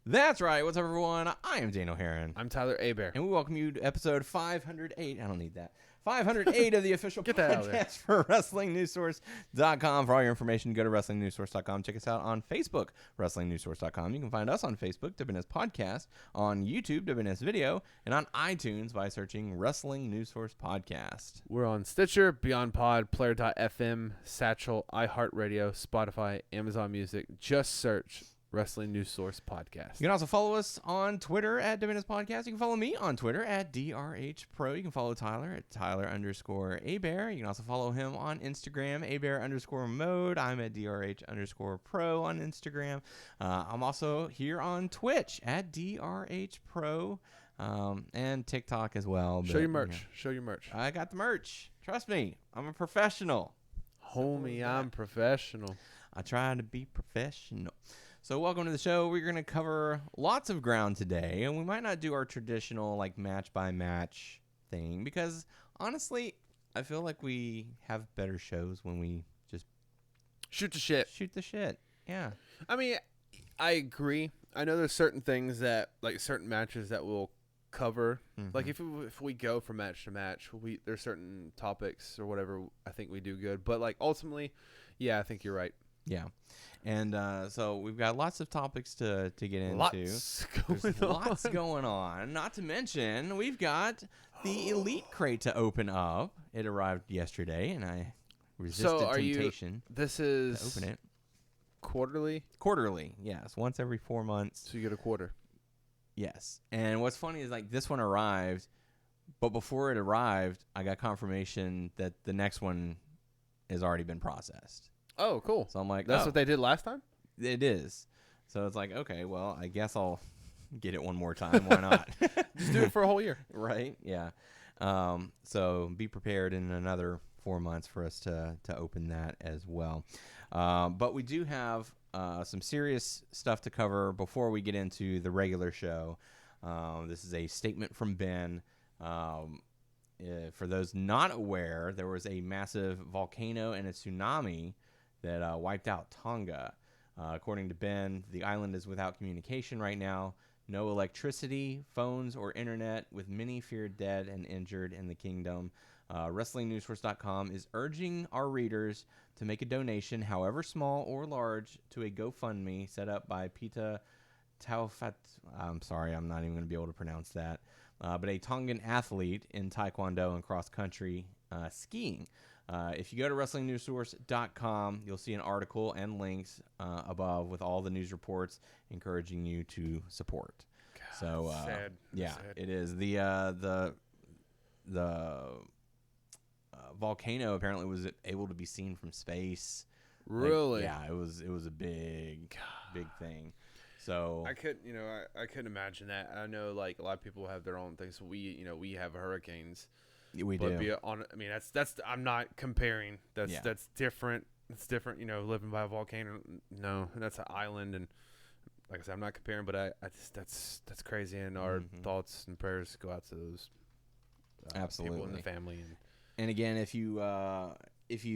That's right. What's up, everyone? I am Daniel Heron. I'm Tyler Abear. And we welcome you to episode 508. I don't need that. 508 of the official Get that out of there. podcast for WrestlingNewsSource.com. For all your information, go to WrestlingNewsSource.com. Check us out on Facebook, WrestlingNewsSource.com. You can find us on Facebook, WNS Podcast, on YouTube, WNS Video, and on iTunes by searching Wrestling News Source Podcast. We're on Stitcher, Beyond Pod, Player.fm, Satchel, iHeartRadio, Spotify, Amazon Music. Just search Wrestling News Source Podcast. You can also follow us on Twitter at WNS Podcast. You can follow me on Twitter at DRHPro. You can follow Tyler at Tyler_Abear. You can also follow him on Instagram, Abear_mode. I'm at DRH_pro on Instagram. I'm also here on Twitch at DRHPro and TikTok as well. Show your merch. Show your merch. I got the merch. Trust me, I'm a professional. Homie, I'm professional. I try to be professional. So welcome to the show. We're going to cover lots of ground today, and we might not do our traditional like match-by-match thing because, honestly, I feel like we have better shows when we just Shoot the shit. shoot the shit. Yeah. I mean, I agree. I know there's certain things that, like certain matches that we'll cover. Mm-hmm. Like if we go from match to match, there's certain topics or whatever I think we do good. But like ultimately, yeah, I think you're right. Yeah. And so we've got lots of topics to get into. Lots going on. Not to mention, we've got the Elite Crate to open up. It arrived yesterday, and I resisted temptation This is to open it. Quarterly? Quarterly, yes. Once every 4 months. So you get a quarter. Yes. And what's funny is, like, this one arrived, but before it arrived, I got confirmation that the next one has already been processed. Oh, cool. So I'm like, that's what they did last time? It is. So it's like, okay, well, I guess I'll get it one more time. Why not? Just do it for a whole year. Right? Yeah. So be prepared in another 4 months for us to open that as well. But we do have some serious stuff to cover before we get into the regular show. This is a statement from Ben. For those not aware, there was a massive volcano and a tsunami that wiped out Tonga. According to Ben, the island is without communication right now. No electricity, phones, or internet, with many feared dead and injured in the kingdom. WrestlingNewsSource.com is urging our readers to make a donation, however small or large, to a GoFundMe set up by Pita Taufat. I'm sorry, I'm not even going to be able to pronounce that. But a Tongan athlete in Taekwondo and cross-country skiing. If you go to WrestlingNewsSource.com, you'll see an article and links above with all the news reports encouraging you to support. God, so, sad. yeah, Sad. it is. The volcano apparently was able to be seen from space. Really? Yeah, it was a big thing. So I couldn't imagine that. I know like a lot of people have their own things. We have hurricanes. we do. That's I'm not comparing. That's Yeah. that's different. It's different, living by a volcano. No, that's an island, and like I said, I'm not comparing, but I just that's crazy, and our thoughts and prayers go out to those Absolutely. people in the family. And again, if you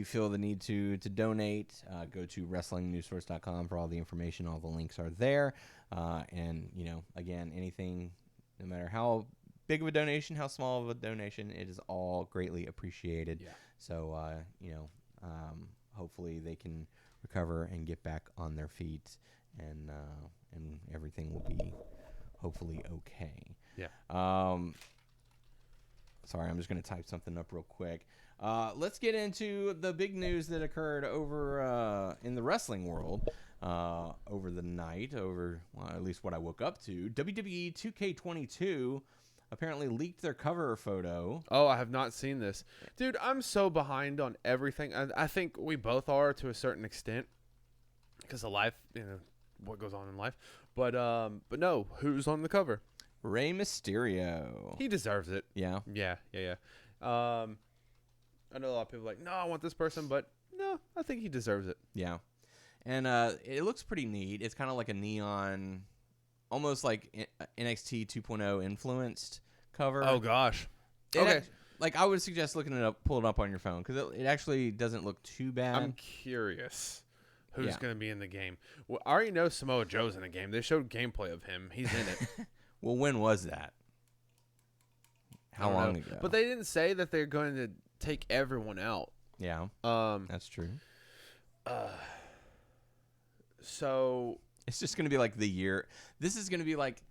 feel the need to donate, go to WrestlingNewsSource.com for all the information. All the links are there. And, again, anything, no matter how big of a donation, how small of a donation, it is all greatly appreciated. Yeah. So, hopefully they can recover and get back on their feet, and everything will be hopefully okay. Yeah. Sorry, I'm just going to type something up real quick. Let's get into the big news that occurred over in the wrestling world over the night, at least what I woke up to. WWE 2K22 apparently leaked their cover photo. Oh, I have not seen this. Dude, I'm so behind on everything. I think we both are to a certain extent because of life, what goes on in life. But no, who's on the cover? Rey Mysterio. He deserves it. Yeah. Yeah. I know a lot of people are like, no, I want this person, but no, I think he deserves it. Yeah. And it looks pretty neat. It's kind of like a neon, almost like NXT 2.0 influenced cover. Oh, gosh. Okay. I would suggest looking it up, pull it up on your phone, because it actually doesn't look too bad. I'm curious. who's going to be in the game. Well, I already know Samoa Joe's in the game. They showed gameplay of him. He's in it. Well, when was that? How long ago? But they didn't say that they're going to take everyone out. Yeah, that's true. So it's just going to be like the year. This is going to be like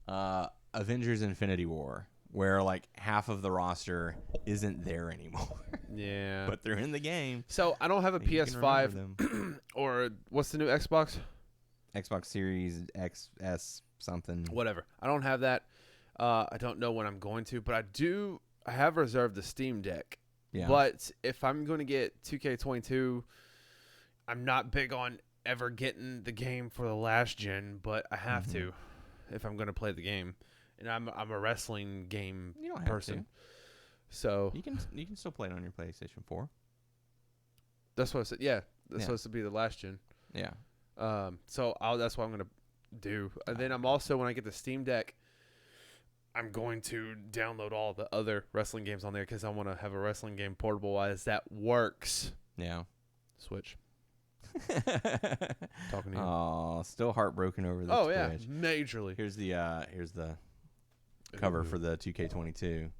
Avengers Infinity War, where like half of the roster isn't there anymore. Yeah. But they're in the game. So I don't have a PS5 or what's the new Xbox? Xbox Series XS something. Whatever. I don't have that. I don't know when I'm going to, but I have reserved the Steam Deck. Yeah. But if I'm going to get 2K22, I'm not big on ever getting the game for the last gen, but I have to if I'm going to play the game. And I'm a wrestling game person. To. So you can still play it on your PlayStation 4. That's what I said. Yeah, that's supposed to be the last gen. Yeah. So that's what I'm gonna do. And then I'm also, when I get the Steam Deck, I'm going to download all the other wrestling games on there because I want to have a wrestling game portable wise that works. Yeah. Switch. Talking to you. Oh, still heartbroken over the Switch. Yeah, majorly. Here's the cover for the 2K22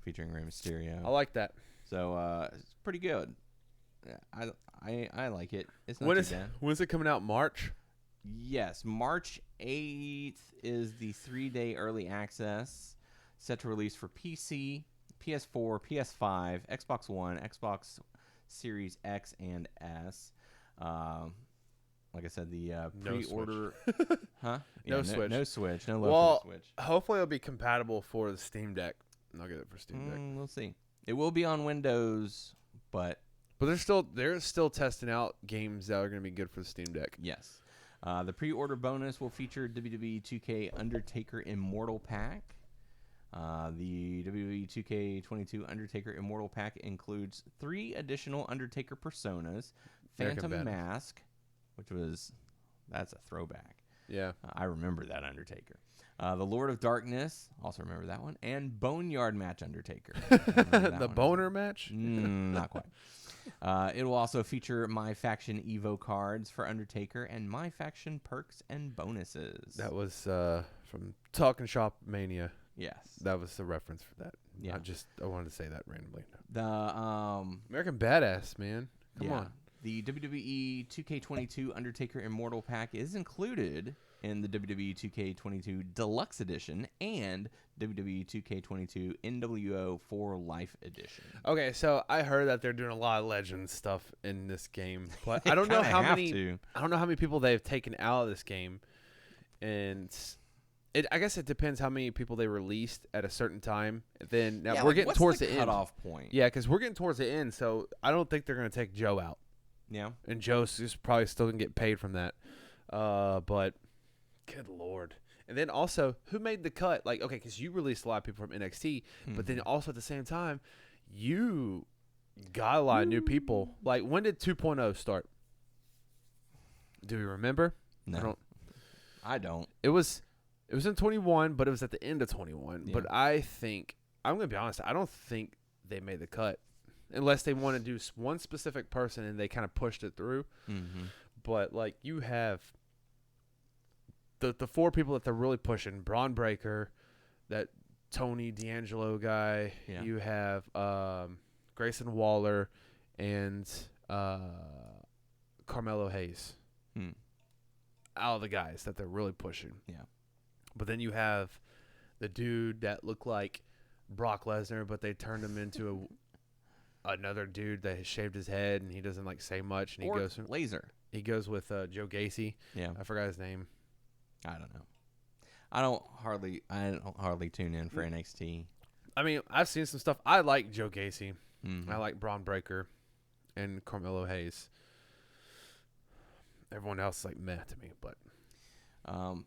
featuring Rey Mysterio. I like that. So it's pretty good. I like it. It's not too bad. When's it coming out? March? Yes, March 8th is the 3-day early access, set to release for PC, PS4, PS5, Xbox One, Xbox Series X and S. Like I said, the pre-order, huh? Yeah, no Switch, no Switch, no love for the Switch. Hopefully it'll be compatible for the Steam Deck. I'll get it for Steam Deck. We'll see. It will be on Windows, but they're still testing out games that are going to be good for the Steam Deck. Yes. The pre-order bonus will feature WWE 2K Undertaker Immortal Pack. The WWE 2K22 Undertaker Immortal Pack includes 3 additional Undertaker personas, Phantom Mask, that's a throwback. Yeah. I remember that Undertaker. The Lord of Darkness, also remember that one, and Boneyard Match Undertaker. The boner match? Not quite. It will also feature My Faction Evo cards for Undertaker and My Faction perks and bonuses. That was from Talking Shop Mania. Yes. That was the reference for that. Yeah. I wanted to say that randomly. The American Badass, man. Come on. The WWE 2K22 Undertaker Immortal Pack is included in the WWE 2K22 Deluxe Edition and WWE 2K22 NWO 4 Life Edition. Okay, so I heard that they're doing a lot of Legends stuff in this game, but I don't know how many people they've taken out of this game, and I guess it depends how many people they released at a certain time. Then we're getting towards the end. Cutoff point. Yeah, because we're getting towards the end, so I don't think they're going to take Joe out. Yeah, and Joe's just probably still going to get paid from that. But good Lord. And then also, who made the cut? Like, okay, because you released a lot of people from NXT, but then also at the same time, you got a lot of new people. Like, when did 2.0 start? Do you remember? No. I don't. It was in 21, but it was at the end of 21. Yeah. But I think, I'm going to be honest, I don't think they made the cut. Unless they want to do one specific person and they kind of pushed it through. Mm-hmm. But, like, you have the 4 people that they're really pushing. Braun Breaker, that Tony D'Angelo guy. Yeah. You have Grayson Waller and Carmelo Hayes. Out of the guys that they're really pushing. Yeah. But then you have the dude that looked like Brock Lesnar, but they turned him into another dude that has shaved his head and he doesn't like say much, and he goes with Joe Gacy. Yeah, I forgot his name. I don't know. I don't hardly tune in for NXT. I mean, I've seen some stuff. I like Joe Gacy. I like Braun Breaker and Carmelo Hayes. Everyone else is like meh to me, but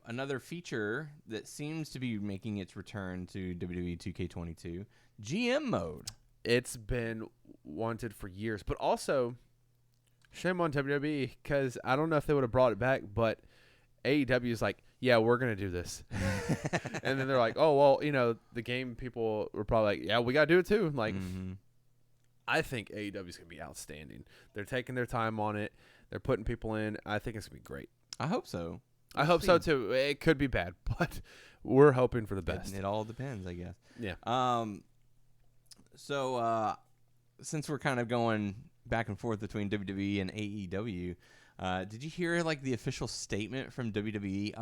another feature that seems to be making its return to WWE 2K22, GM mode. It's been wanted for years, but also shame on WWE because I don't know if they would have brought it back, but AEW is like, yeah, we're going to do this. And then they're like, oh, well, the game people were probably like, yeah, we got to do it too. Like, I think AEW is going to be outstanding. They're taking their time on it. They're putting people in. I think it's going to be great. I hope so. I hope so too. It could be bad, but we're hoping for the best. It all depends, I guess. Yeah. So since we're kind of going back and forth between WWE and AEW, did you hear like the official statement from WWE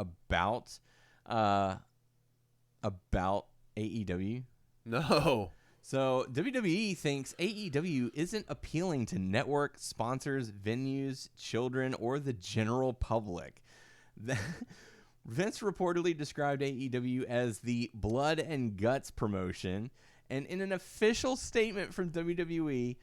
about AEW? No. So WWE thinks AEW isn't appealing to network sponsors, venues, children, or the general public. Vince reportedly described AEW as the blood and guts promotion, and in an official statement from WWE,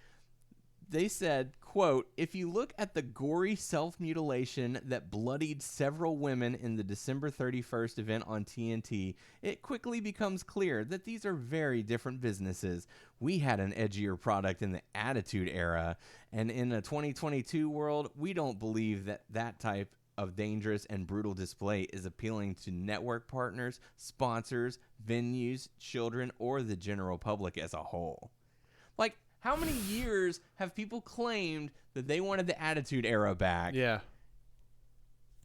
they said, quote, "If you look at the gory self-mutilation that bloodied several women in the December 31st event on TNT, it quickly becomes clear that these are very different businesses. We had an edgier product in the Attitude Era, and in a 2022 world, we don't believe that that type of dangerous and brutal display is appealing to network partners, sponsors, venues, children, or the general public as a whole." Like, how many years have people claimed that they wanted the Attitude Era back? Yeah.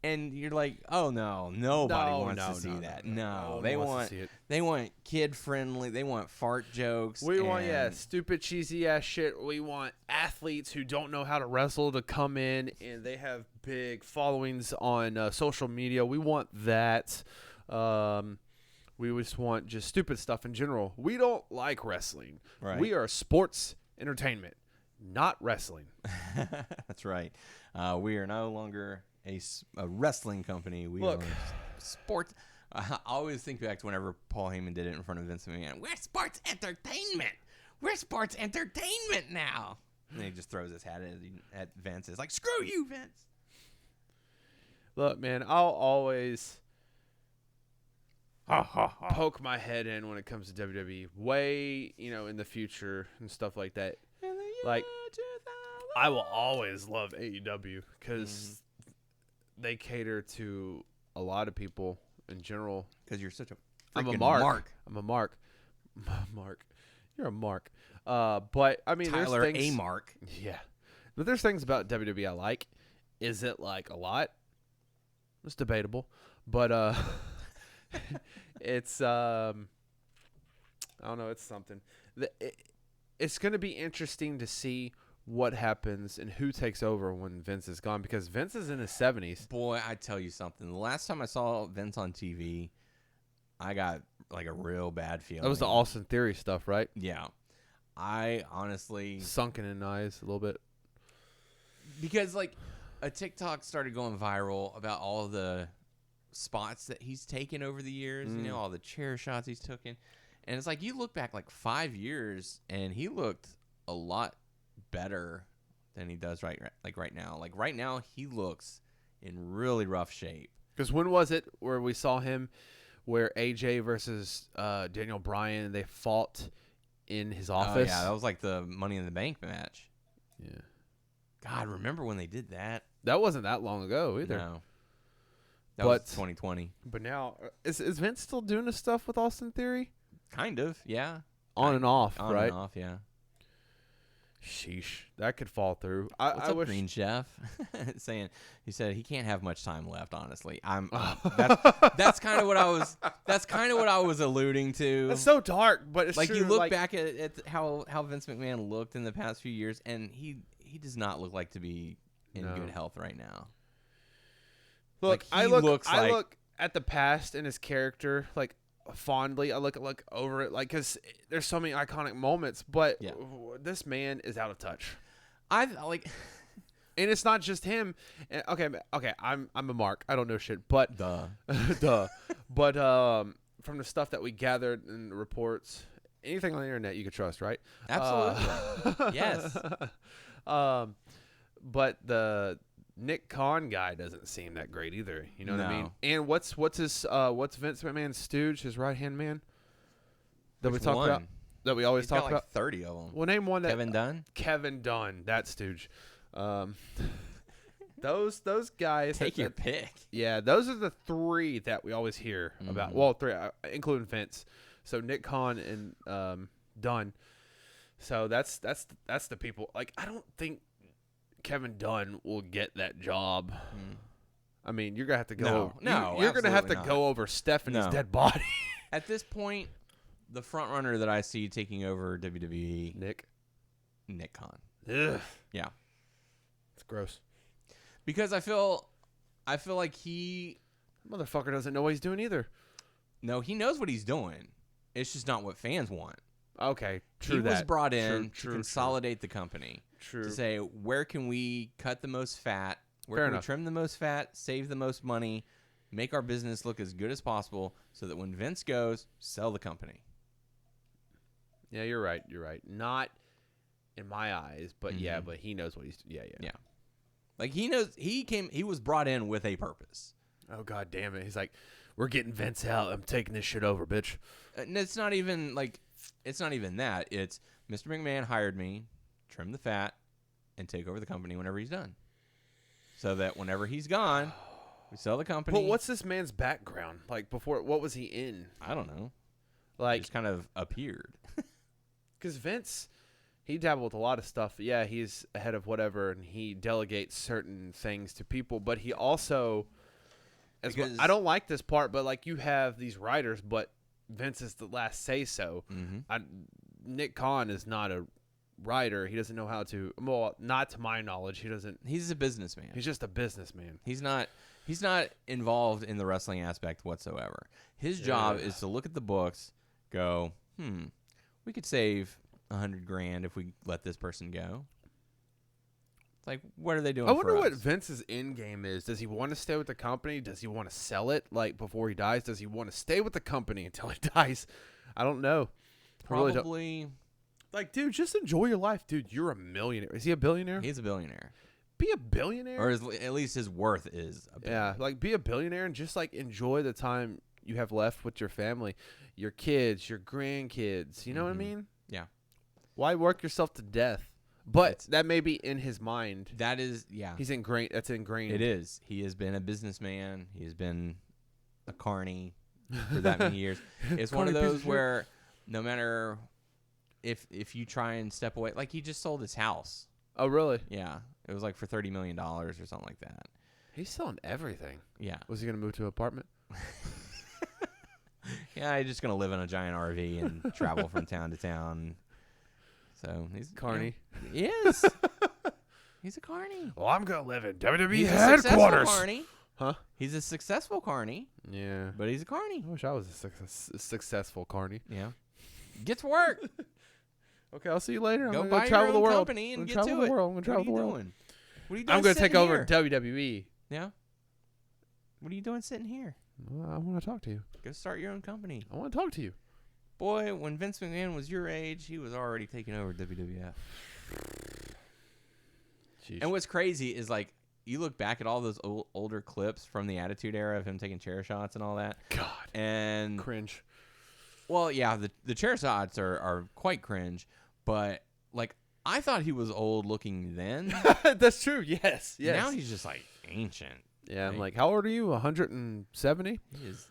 And you're like, oh no, nobody wants to see that. No, they want kid friendly. They want fart jokes. We want stupid cheesy ass shit. We want athletes who don't know how to wrestle to come in and they have big followings on social media. We want that. We just want just stupid stuff in general. We don't like wrestling. Right. We are sports entertainment, not wrestling. That's right. We are no longer a wrestling company. We are sports. I always think back to whenever Paul Heyman did it in front of Vince McMahon. We're sports entertainment. We're sports entertainment now. And he just throws his hat at Vince. It's like, screw you, Vince. Look, man, I'll always poke my head in when it comes to WWE. Way, in the future and stuff like that. Like, I will always love AEW because they cater to a lot of people in general. Because you're such a I'm a freaking mark. I'm a mark. Mark. You're a mark. But, I mean, Tyler there's things. A. Mark. Yeah. But there's things about WWE I like. Is it like a lot? It's debatable. But it's, I don't know, it's something. It's going to be interesting to see what happens and who takes over when Vince is gone, because Vince is in his 70s. Boy, I tell you something. The last time I saw Vince on TV, I got like a real bad feeling. That was the Austin Theory stuff, right? Yeah. I honestly... Sunken in eyes a little bit. Because like a TikTok started going viral about all the spots that he's taken over the years, all the chair shots he's taken. And it's like you look back like 5 years and he looked a lot better than he does right now. Like right now he looks in really rough shape. Because when was it where we saw him where AJ versus Daniel Bryan, they fought in his office? Oh, yeah, that was like the Money in the Bank match. Yeah. God, remember when they did that? That wasn't that long ago either. No. That was 2020. But now, is Vince still doing this stuff with Austin Theory? Kind of, yeah. On and off, On right? and off, yeah. Sheesh, that could fall through. What's up, wish Green Chef? He said he can't have much time left. Honestly, that's kind of what I was. That's kind of what I was alluding to. It's so dark, but it's like true. You look back at how Vince McMahon looked in the past few years, and he does not look like to be in good health right now. Look, like, I look at the past and his character like fondly. I look over it like because there's so many iconic moments, but this man is out of touch. I like, and it's not just him. Okay, I'm a mark. I don't know shit, but duh. But from the stuff that we gathered in the reports, anything on the internet you can trust, right? Absolutely, yes. But the Nick Khan guy doesn't seem that great either. You know what I mean? And what's Vince McMahon's stooge, his right hand man that we talk about, that we always talk about? Like 30 of them. Well, name one that Kevin Dunn. Kevin Dunn, that stooge. Those guys. Take your pick. Yeah, those are the three that we always hear about. Well, three, including Vince. So Nick Khan and Dunn. So that's the people. Like, I don't think Kevin Dunn will get that job. I mean, you're gonna have to go. You're gonna have to go over Stephanie's dead body. At this point, the front runner that I see taking over WWE, Nick Khan. Ugh. Yeah, it's gross. Because I feel like motherfucker doesn't know what he's doing either. No, he knows what he's doing. It's just not what fans want. Okay, true. He was brought in to consolidate the company. True. To say, where can we cut the most fat? Where can we trim the most fat, save the most money, make our business look as good as possible so that when Vince goes, sell the company. Yeah, you're right. Not in my eyes, but yeah, but he knows what he's yeah. Like, he knows he was brought in with a purpose. Oh, God damn it. He's like, we're getting Vince out. I'm taking this shit over, bitch. And it's not even that. It's Mr. McMahon hired me, trim the fat, and take over the company whenever he's done. So that whenever he's gone, we sell the company. But what's this man's background? Like, before, what was he in? I don't know. Like, he just kind of appeared. Because Vince, he dabbled with a lot of stuff. Yeah, he's ahead of whatever, and he delegates certain things to people. But he also, I don't like this part, but like, you have these writers, but Vince is the last say-so. Nick Khan is not a writer. He doesn't know how to. Well, not to my knowledge. He doesn't. He's a businessman. He's just a businessman. He's not involved in the wrestling aspect whatsoever. His job is to look at the books, go, we could save $100,000 if we let this person go. It's like, what are they doing? I wonder what Vince's end game is. Does he want to stay with the company? Does he want to sell it like before he dies? Does he want to stay with the company until he dies? I don't know. Probably. Like, dude, just enjoy your life, dude. You're a millionaire. Is he a billionaire? He's a billionaire. Be a billionaire, or at least his worth is a billionaire. Yeah, like, be a billionaire and just like enjoy the time you have left with your family, your kids, your grandkids. You know what I mean? Yeah. Why work yourself to death? But that may be in his mind. That is, yeah. He's ingrained. That's ingrained. It is. He has been a businessman. He has been a carny for that many years. It's one of those where no matter if you try and step away, like, he just sold his house. Oh, really? Yeah. It was like for $30 million or something like that. He's selling everything. Yeah. Was he going to move to an apartment? Yeah, he's just going to live in a giant RV and travel from town to town. So he's carny. He is. He's a carny. Well, I'm going to live in WWE headquarters. Carny. Huh? He's a successful carny. Yeah. But he's a carny. I wish I was a successful carny. Yeah. Get to work. Okay, I'll see you later. Go I'm buy going to travel your the own world. company and get travel to the it. world. I'm going to travel the world. What are you doing? I'm going to take over WWE. Yeah. What are you doing sitting here? Well, I want to talk to you. Go start your own company. I want to talk to you. Boy, when Vince McMahon was your age, he was already taking over WWF. Jeez. And what's crazy is, like, you look back at all those older clips from the Attitude Era of him taking chair shots and all that. God. And cringe. Well, yeah, the chair shots are quite cringe, but, like, I thought he was old looking then. That's true. Yes. Now he's just, like, ancient. Yeah, I'm like, how old are you? 170? He is.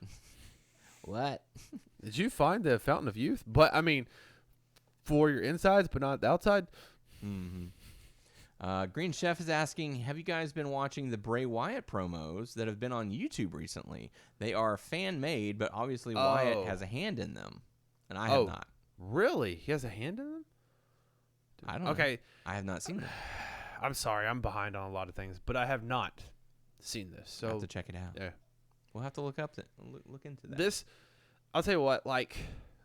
What? Did you find the Fountain of Youth? But, I mean, for your insides, but not the outside? Mm-hmm. Green Chef is asking, have you guys been watching the Bray Wyatt promos that have been on YouTube recently? They are fan-made, but obviously Wyatt has a hand in them, and I have not. Really? He has a hand in them? I don't know. Okay. I have not seen them. I'm sorry. I'm behind on a lot of things, but I have not seen this. So I have to check it out. Yeah. We'll have to look into that. I'll tell you what, like,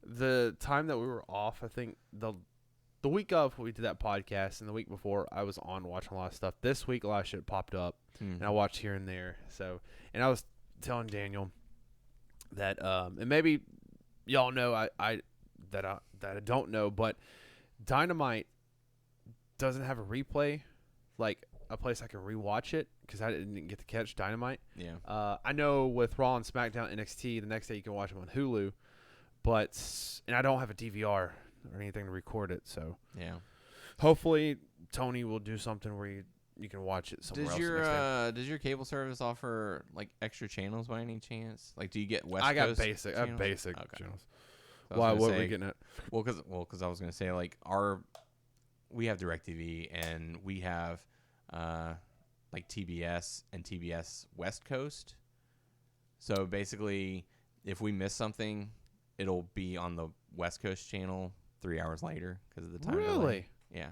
the time that we were off, I think the week of we did that podcast and the week before I was on watching a lot of stuff. This week a lot of shit popped up and I watched here and there. So, and I was telling Daniel that and maybe y'all know I don't know, but Dynamite doesn't have a replay, like a place I can rewatch it because I didn't get to catch Dynamite. Yeah. I know with Raw and SmackDown, NXT, the next day you can watch them on Hulu, and I don't have a DVR or anything to record it, so yeah. Hopefully Tony will do something where you can watch it somewhere else. Does your cable service offer like extra channels by any chance? Like, do you get West I got Coast basic. I have basic channels. Why? What were we getting at? Well, because I was gonna say like we have DirecTV and we have like TBS and TBS West Coast. So basically, if we miss something, it'll be on the West Coast channel 3 hours later because of the time delay. Really? Yeah.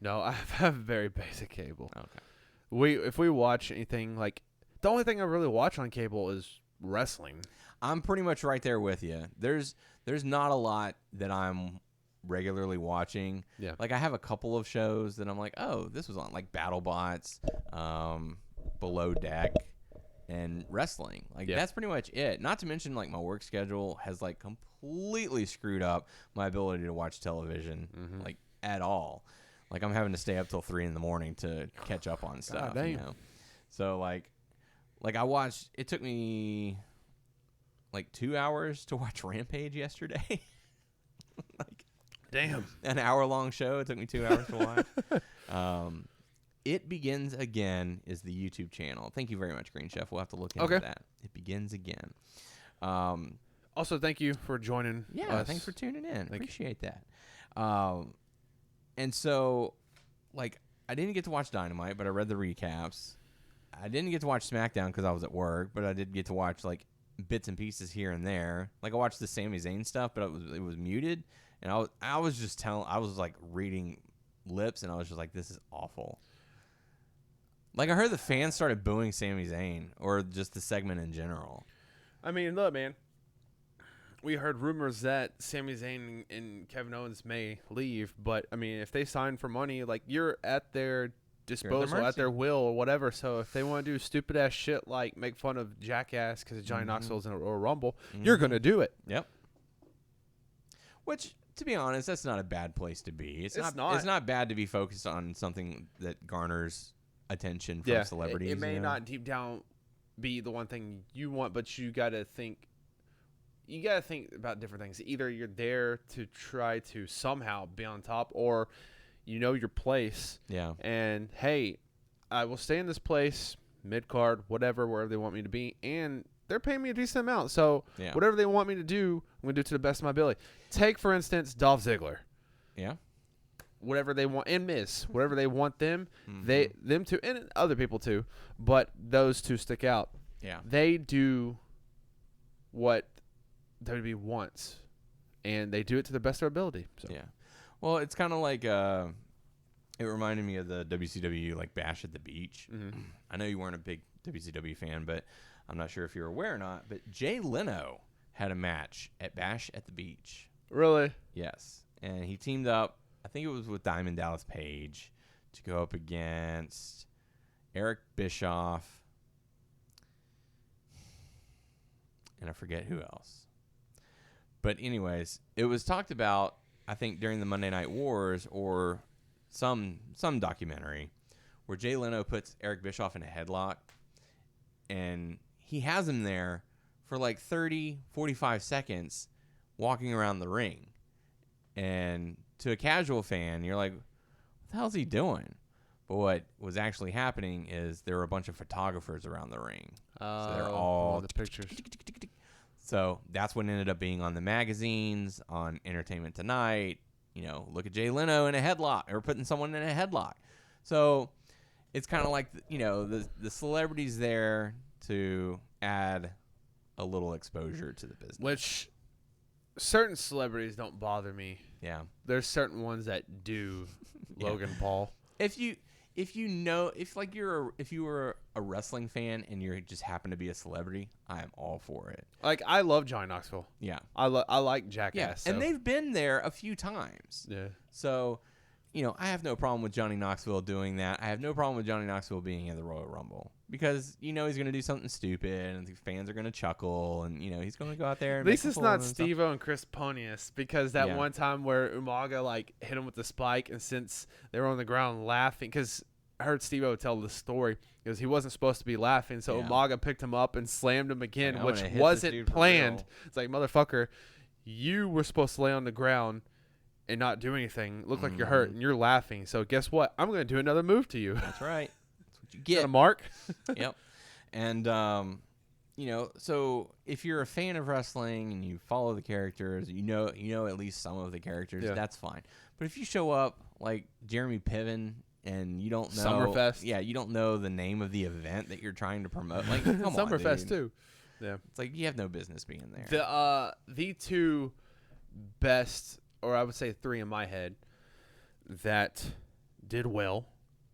No, I have very basic cable. Okay. If we watch anything, like, the only thing I really watch on cable is wrestling. I'm pretty much right there with you. There's not a lot that I'm regularly watching. Yeah. Like I have a couple of shows that I'm like, oh, this was on, like BattleBots, Below Deck, and wrestling. Like that's pretty much it. Not to mention like my work schedule has like completely screwed up my ability to watch television like at all. Like I'm having to stay up till 3 a.m. to catch up on stuff. God, you know? So like I watched. It took me like 2 hours to watch Rampage yesterday. Like, damn, an hour-long show. It took me 2 hours to watch. It Begins Again is the YouTube channel. Thank you very much, Green Chef. We'll have to look into that. It Begins Again. Also, thank you for joining us. Thanks for tuning in. Appreciate that. And so, like, I didn't get to watch Dynamite, but I read the recaps. I didn't get to watch SmackDown because I was at work, but I did get to watch, like, bits and pieces here and there. Like, I watched the Sami Zayn stuff, but it was muted. And I was like reading lips, and I was just like, this is awful. Like, I heard the fans started booing Sami Zayn, or just the segment in general. I mean, look, man. We heard rumors that Sami Zayn and Kevin Owens may leave, but, I mean, if they sign for money, like, you're at their disposal, at their will, or whatever. So if they want to do stupid-ass shit like make fun of Jackass because Johnny Knoxville's in a Rumble, you're going to do it. Yep. Which, to be honest, that's not a bad place to be. It's not bad to be focused on something that garners attention from celebrities. It may not deep down be the one thing you want, but you got to think about different things. Either you're there to try to somehow be on top, or you know your place. Yeah. And hey, I will stay in this place, mid card, whatever, wherever they want me to be, and they're paying me a decent amount. So whatever they want me to do, I'm gonna do to the best of my ability. Take for instance Dolph Ziggler. Yeah. Whatever they want, and Miz, whatever they want them to, and other people too, but those two stick out. Yeah. They do what WWE wants, and they do it to the best of their ability. So. Yeah. Well, it's kind of like it reminded me of the WCW like Bash at the Beach. I know you weren't a big WCW fan, but I'm not sure if you're aware or not. But Jay Leno had a match at Bash at the Beach. Really? Yes, and he teamed up. I think it was with Diamond Dallas Page to go up against Eric Bischoff, and I forget who else. But anyways, it was talked about, I think, during the Monday Night Wars or some documentary where Jay Leno puts Eric Bischoff in a headlock, and he has him there for like 30, 45 seconds walking around the ring. And to a casual fan, you're like, what the hell's he doing? But what was actually happening is there were a bunch of photographers around the ring. So they're all the pictures. So that's what ended up being on the magazines, on Entertainment Tonight. You know, look at Jay Leno in a headlock, or putting someone in a headlock. So it's kind of like, you know, the celebrities there to add a little exposure to the business. Which certain celebrities don't bother me. Yeah. There's certain ones that do. Logan Paul. If you were a wrestling fan and you just happen to be a celebrity, I am all for it. Like, I love Johnny Knoxville. Yeah. I like Jackass. Yeah, so. And they've been there a few times. Yeah. So, you know, I have no problem with Johnny Knoxville doing that. I have no problem with Johnny Knoxville being in the Royal Rumble. Because, you know, he's going to do something stupid, and the fans are going to chuckle, and, you know, he's going to go out there and at least it's not Steve-O and Chris Pontius, because that one time where Umaga, like, hit him with the spike, and since they were on the ground laughing, because I heard Steve-O tell the story, because he wasn't supposed to be laughing, so Umaga picked him up and slammed him again, which wasn't planned. It's like, motherfucker, you were supposed to lay on the ground and not do anything. Look like you're hurt, and you're laughing. So guess what? I'm going to do another move to you. That's right. That's what you get. Got a mark? Yep. And so if you're a fan of wrestling and you follow the characters, you know at least some of the characters, that's fine. But if you show up like Jeremy Piven and you don't know Summerfest, you don't know the name of the event that you're trying to promote, like come on, Summerfest dude. too. Yeah, it's like you have no business being there. The two best, or I would say three in my head, that did well: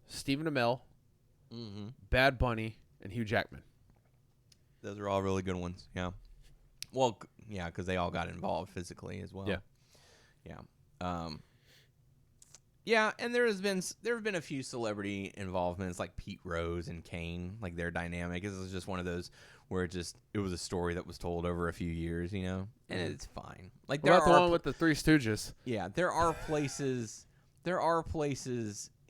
Stephen Amell, Bad Bunny, and Hugh Jackman. Those are all really good ones. Yeah. Well, yeah, because they all got involved physically as well. Yeah. Yeah. Yeah, and there have been a few celebrity involvements like Pete Rose and Kane, like their dynamic. This is just one of those where it was a story that was told over a few years, and it's fine. Like What about the one with the Three Stooges? Yeah, there are places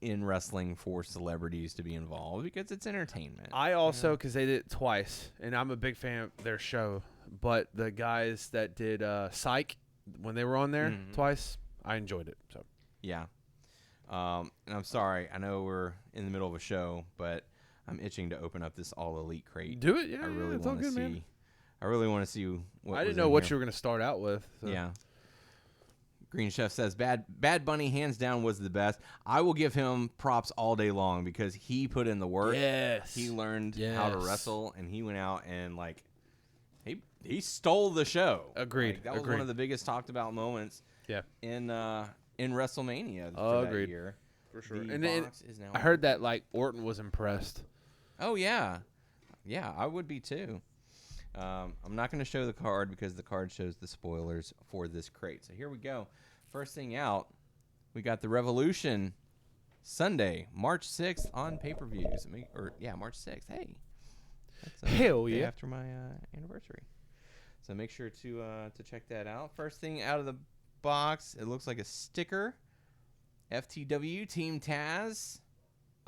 in wrestling for celebrities to be involved because it's entertainment. I also, because they did it twice, and I'm a big fan of their show, but the guys that did Psych, when they were on there twice, I enjoyed it. So yeah. And I'm sorry, I know we're in the middle of a show, but I'm itching to open up this All Elite crate. Do it, yeah. I really it's all want to good, see. man. I really want to see what I didn't know what you were going to start out with. So. Yeah. Green Chef says Bad Bunny hands down was the best. I will give him props all day long because he put in the work. Yes. He learned how to wrestle, and he went out and he stole the show. Agreed. That was one of the biggest talked about moments. Yeah. In WrestleMania for that agreed. year. For sure. The And box is now I heard that Orton was impressed. Oh yeah, yeah, I would be too. I'm not going to show the card because the card shows the spoilers for this crate. So here we go. First thing out, we got the Revolution Sunday, March 6th on pay-per-views. March 6th. Hey, that's hell yeah! After my anniversary, so make sure to check that out. First thing out of the box, it looks like a sticker. FTW Team Taz.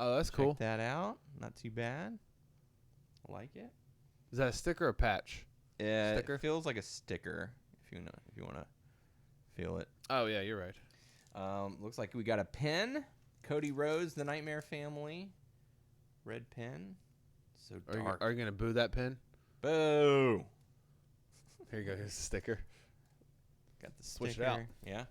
Oh, that's cool. Check that out. Not too bad. I like it. Is that a sticker or patch? Sticker? It feels like a sticker. If you want to feel it. Oh yeah, you're right. Looks like we got a pin. Cody Rhodes, the Nightmare Family. Red pin. So dark. Are you gonna boo that pin? Boo. Here you go. Here's the sticker. Got the sticker. Switch it out. Yeah.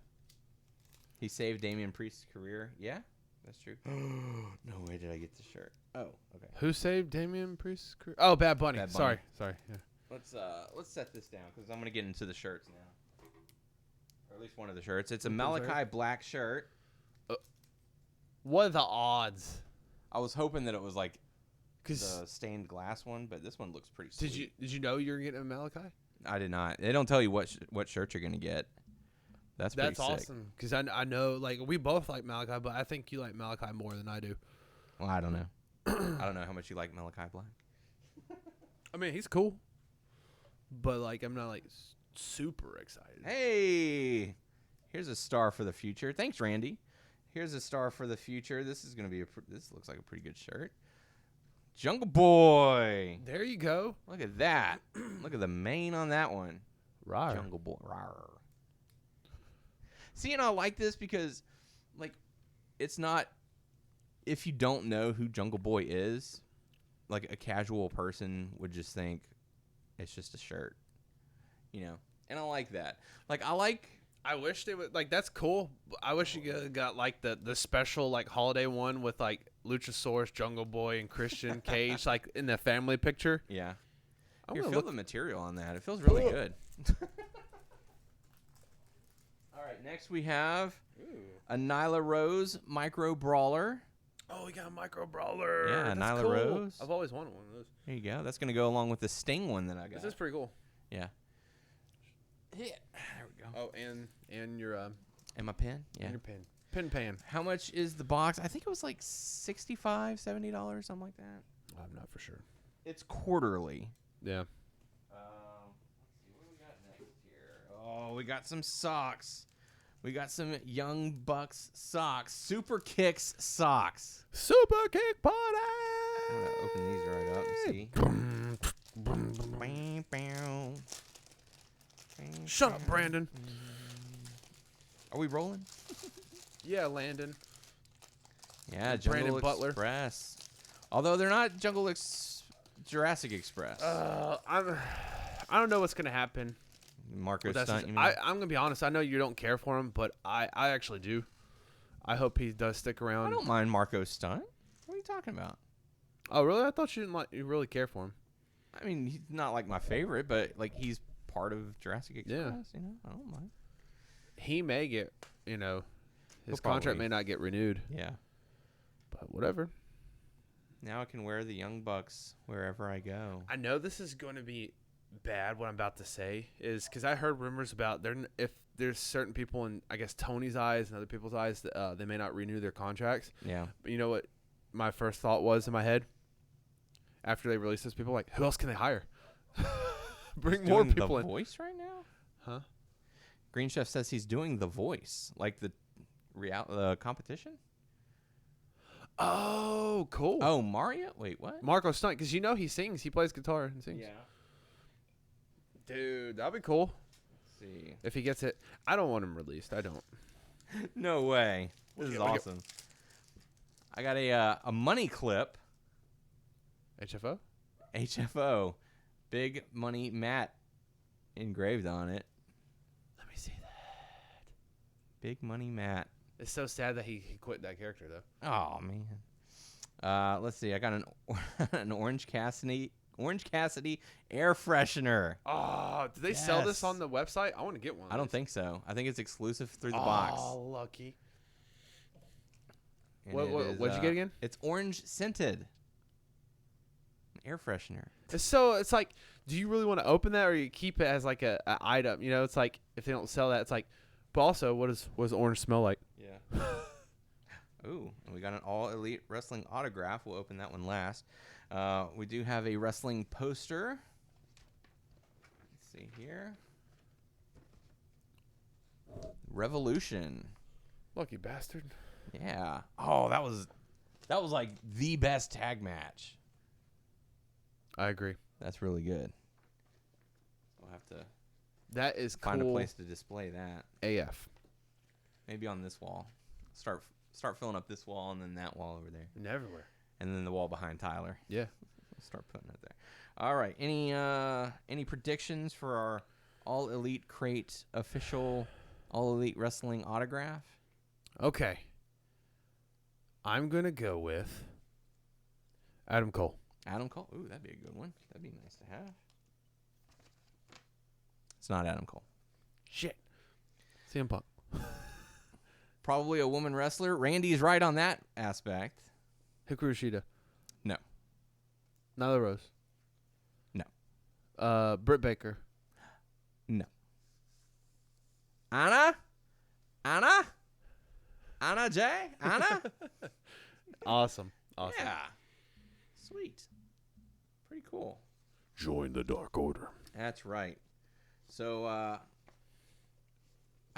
He saved Damian Priest's career. Yeah, that's true. No way did I get the shirt. Oh, okay. Who saved Damian Priest's career? Oh, Bad Bunny. Bad Bunny. Sorry. Yeah. Let's set this down because I'm gonna get into the shirts now, or at least one of the shirts. It's a Malachi Black shirt. What are the odds? I was hoping that it was like the stained glass one, but this one looks pretty sweet. Did you know you were getting a Malachi? I did not. They don't tell you what shirt you're gonna get. That's pretty sick. Awesome because I know we both like Malachi, but I think you like Malachi more than I do. Well, I don't know. I don't know how much you like Malachi Black. I mean, he's cool, but I'm not super excited. Hey, here's a star for the future. Thanks, Randy. Here's a star for the future. This is gonna be this looks like a pretty good shirt. Jungle Boy. There you go. Look at that. Look at the mane on that one. Rawr. Jungle Boy. Rawr. See, and I like this because, it's not. If you don't know who Jungle Boy is, a casual person would just think it's just a shirt, And I like that. I wish they would that's cool. I wish you got the special holiday one with Luchasaurus, Jungle Boy, and Christian Cage in the family picture. Yeah. I Here, feel feel the material on that. It feels really good. All right, next we have a Nyla Rose Micro Brawler. Oh, we got a Micro Brawler. Yeah, That's Nyla cool. Rose. I've always wanted one of those. There you go. That's going to go along with the Sting one that I got. This is pretty cool. Yeah. Yeah. There we go. Oh, and your and my pen. Yeah. and your pin. Pin pan. How much is the box? I think it was $65, $70, something like that. I'm not for sure. It's quarterly. Yeah. Let's see what we got next here. Oh, we got some socks. We got some Young Bucks socks. Super Kicks socks. Super Kick Party. I'm going to open these right up and see. Shut up, Brandon. Are we rolling? Yeah, Landon. Yeah, And Jungle Brandon Butler. Express. Although they're not Jungle Jurassic Express? I don't know what's gonna happen. Marco That's Stunt, just- you mean? I'm gonna be honest. I know you don't care for him, but I actually do. I hope he does stick I around. don't mind Marco Stunt. What are you talking about? Oh, really? I thought you really care for him. I mean, he's not like my favorite, but like he's part of Jurassic Express. Yeah. You know, I don't mind. He may get, his He'll contract probably- may not get renewed, Yeah. but whatever. Now I can wear the Young Bucks wherever I go. I know this is going to be bad. What I'm about to say is because I heard rumors about if there's certain people in, I guess, Tony's eyes and other people's eyes, that they may not renew their contracts. Yeah. But you know what my first thought was in my head after they released those people? Like, who else can they hire? Bring He's more doing people The in. Voice right now? Huh? Green Chef says he's doing The Voice, like the competition. Oh, cool. Oh, Mario? Wait, what? Marco Stunt, because he sings. He plays guitar and sings. Dude, that'd be cool Let's see. if he gets it. I don't want him released. I don't. No way. This is Look at- awesome. I got a money clip. HFO? HFO. Big Money Matt engraved on it. Let me see that. Big Money Matt. It's so sad that he quit that character, though. Oh, man. Let's see. I got an Orange Cassidy air freshener. Oh, do they sell this Yes. on the website? I want to get one. I don't think so. I think it's exclusive through the box. Oh, lucky. And What'd you get again? It's orange scented. Air freshener. It's like, do you really want to open that, or you keep it as like a item? It's like if they don't sell that, it's like. But also, what does orange smell like? Yeah. Ooh, and we got an All Elite Wrestling autograph. We'll open that one last. We do have a wrestling poster. Let's see here. Revolution. Lucky bastard. Yeah. Oh, that was like the best tag match. I agree. That's really good. We'll have to That is cool. find a place to display that. AF. Maybe on this wall. Start filling up this wall and then that wall over there. And everywhere. And then the wall behind Tyler. Yeah. Start putting it there. All right. Any predictions for our All Elite Crate official All Elite Wrestling autograph? Okay. I'm gonna go with Adam Cole. Adam Cole. Ooh, that'd be a good one. That'd be nice to have. It's not Adam Cole. Shit. CM Punk. Probably a woman wrestler. Randy's right on that aspect. Hikaru Shida. No. Nyla Rose. No. Britt Baker. No. Anna J? Anna? Awesome. Yeah. Sweet. Pretty cool. Join the Dark Order. That's right. So, I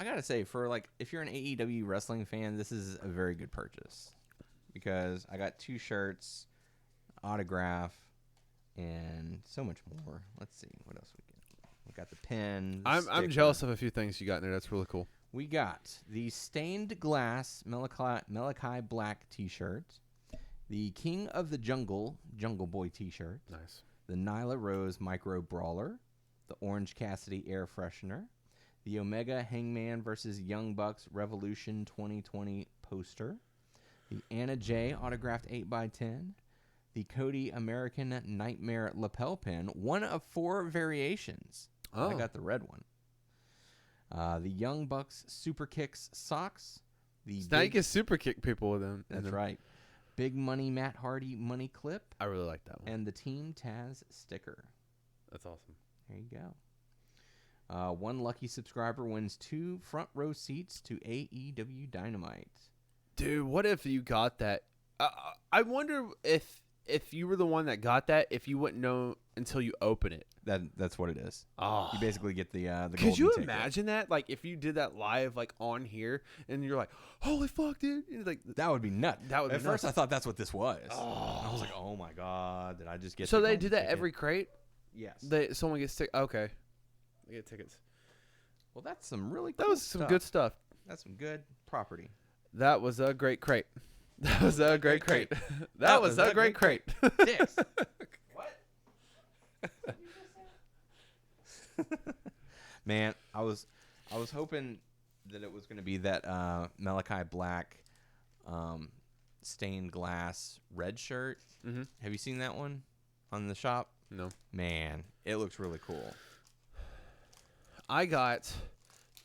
gotta say, if you're an AEW wrestling fan, this is a very good purchase. Because I got 2 shirts, autograph, and so much more. Let's see. What else we get? We got the pin. I'm sticker. jealous of a few things you got in there. That's really cool. We got the Stained Glass Malachi Black t-shirt, the King of the Jungle Boy t-shirt, Nice. the Nyla Rose Micro Brawler, the Orange Cassidy Air Freshener, the Omega Hangman vs. Young Bucks Revolution 2020 poster, the Anna J autographed 8x10, the Cody American Nightmare lapel pin, one of 4 variations. Oh. I got the red one. The Young Bucks Super Kicks socks. Now you can super kick people with them. That's right. Big Money Matt Hardy money clip. I really like that one. And the Team Taz sticker. That's awesome. There you go. One lucky subscriber wins 2 front row seats to AEW Dynamite. Dude, what if you got that? I wonder if you were the one that got that, if you wouldn't know until you open it. That's what it is. Oh. You basically get the golden Could you ticket. imagine that? Like, if you did that live, like, on here, and you're like, holy fuck, dude. And like, That would be nuts. That would be At first, nuts. I thought that's what this was. Oh. I was like, oh my god, did I just get so the they golden do that ticket? every crate? Yes. Someone gets Okay. They get tickets. Well, that's some really That cool was some stuff. good stuff. That's some good property. That was a great crate. That was a great crate. That was a great crate. Dicks. What? Man, I was hoping that it was going to be that Malachi Black stained glass red shirt. Mm-hmm. Have you seen that one on the shop? No. Man, it looks really cool. I got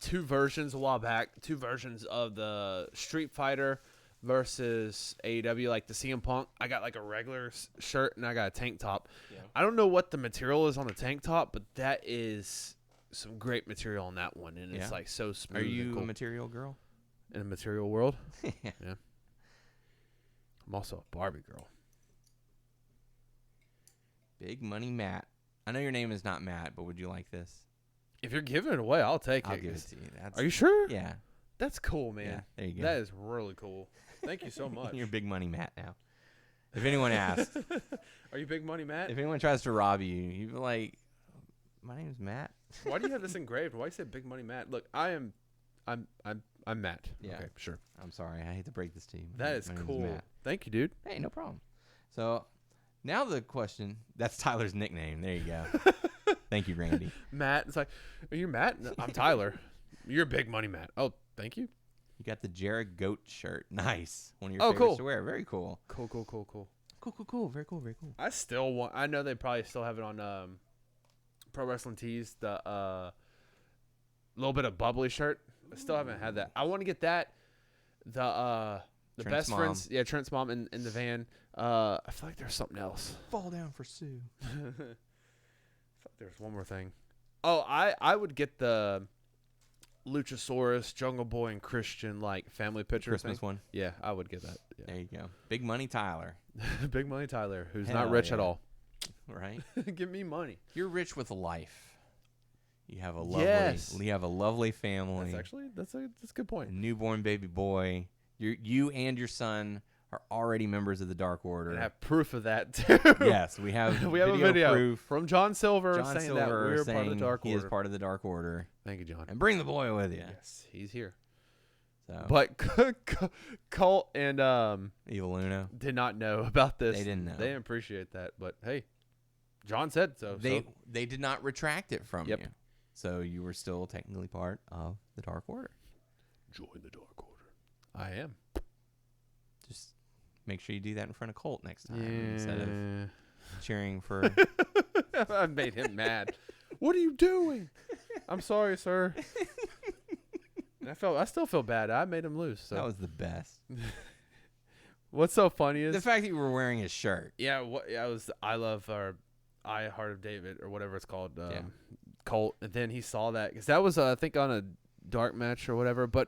2 versions a while back. 2 versions of the Street Fighter versus AEW, like the CM Punk. I got like a regular shirt and I got a tank top. Yeah. I don't know what the material is on the tank top, but that is some great material on that one, and it's like so smooth. Are you cool. a material girl? In a material world? Yeah. I'm also a Barbie girl. Big Money Matt. I know your name is not Matt, but would you like this? If you're giving it away, I'll take it. I'll give it to you. Are you sure? Yeah. That's cool, man. Yeah, there you go. That is really cool. Thank you so much. You're Big Money Matt now. If anyone asks. Are you Big Money Matt? If anyone tries to rob you, you'd be like, my name's Matt. Why do you have this engraved? Why you say Big Money Matt? Look, I'm Matt. Yeah. Okay, sure. I'm sorry. I hate to break this to you. That is cool. Thank you, dude. Hey, no problem. So now the question, that's Tyler's nickname. There you go. Thank you, Randy. Matt. It's like, are you Matt? No, I'm Tyler. You're Big Money Matt. Oh, thank you. You got the Jared Goat shirt. Nice. One of your favorites cool. to wear. Very cool. Cool. Cool. Very cool. I still want. I know they probably still have it on Pro Wrestling Tees. The little bit of bubbly shirt. I still haven't had that. I want to get that. The Trent's best mom. friends. Yeah, Trent's mom in the van. I feel like there's something else. Fall down for Sue. I thought there was one more thing. Oh, I would get the Luchasaurus, Jungle Boy, and Christian like family picture Christmas thing. one. Yeah, I would get that. Yeah. There you go. Big Money Tyler. Big Money Tyler, who's Hell not rich yeah. at all. Right? Give me money. You're rich with life. You have a lovely, Yes. You have a lovely family. That's a good point. A newborn baby boy. You and your son are already members of the Dark Order. And I have proof of that too. Yes, we have. We have a video proof from John Silver John saying Silver that we're part of the Dark he Order. is part of the Dark Order. Thank you, John. And bring the boy with you. Yes, he's here. So. But Colt and Evil Luna did not know about this. They didn't know. They didn't appreciate that. But hey, John said so. They did not retract it from Yep. you. So you were still technically part of the Dark Order. Join the Dark Order. I am. Just make sure you do that in front of Colt next time instead of cheering for. I made him mad. What are you doing? I'm sorry, sir. And I still feel bad. I made him lose. So. That was the best. What's so funny is the fact that you were wearing his shirt. Yeah, it was I love or I Heart of David or whatever it's called. Colt, and then he saw that because that was I think on a dark match or whatever. But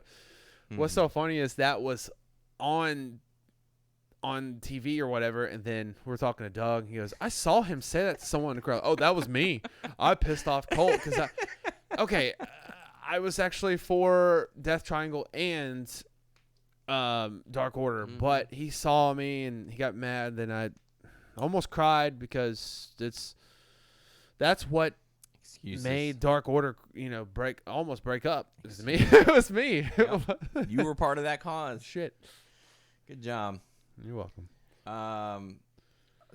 what's so funny is that was on TV or whatever, and then we're talking to Doug. He goes, "I saw him say that to someone in the crowd." Oh, that was me. I pissed off Colt because I was actually for Death Triangle and Dark Order, but he saw me and he got mad. Then I almost cried because that's what. Excuses. Made Dark Order, almost break up. It was me. It was me. Yep. You were part of that cause. Shit. Good job. You're welcome.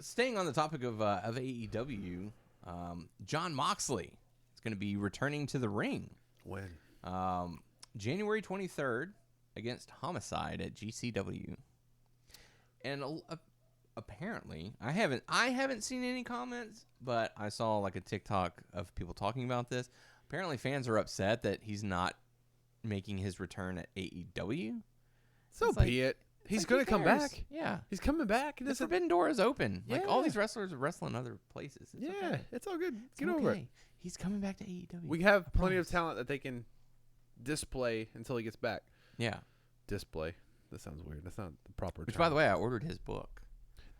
Staying on the topic of AEW, John Moxley is going to be returning to the ring. When? January 23rd against Homicide at GCW. And apparently, I haven't seen any comments, but I saw like a TikTok of people talking about this. Apparently, fans are upset that he's not making his return at AEW. So be it. He's going to come back. Yeah. He's coming back. The forbidden door is open. Yeah. Like all these wrestlers wrestle in other places. It's all good. Get over it. He's coming back to AEW. We have plenty of talent that they can display until he gets back. Yeah. Display. That sounds weird. That's not the proper term. Which, by the way, I ordered his book.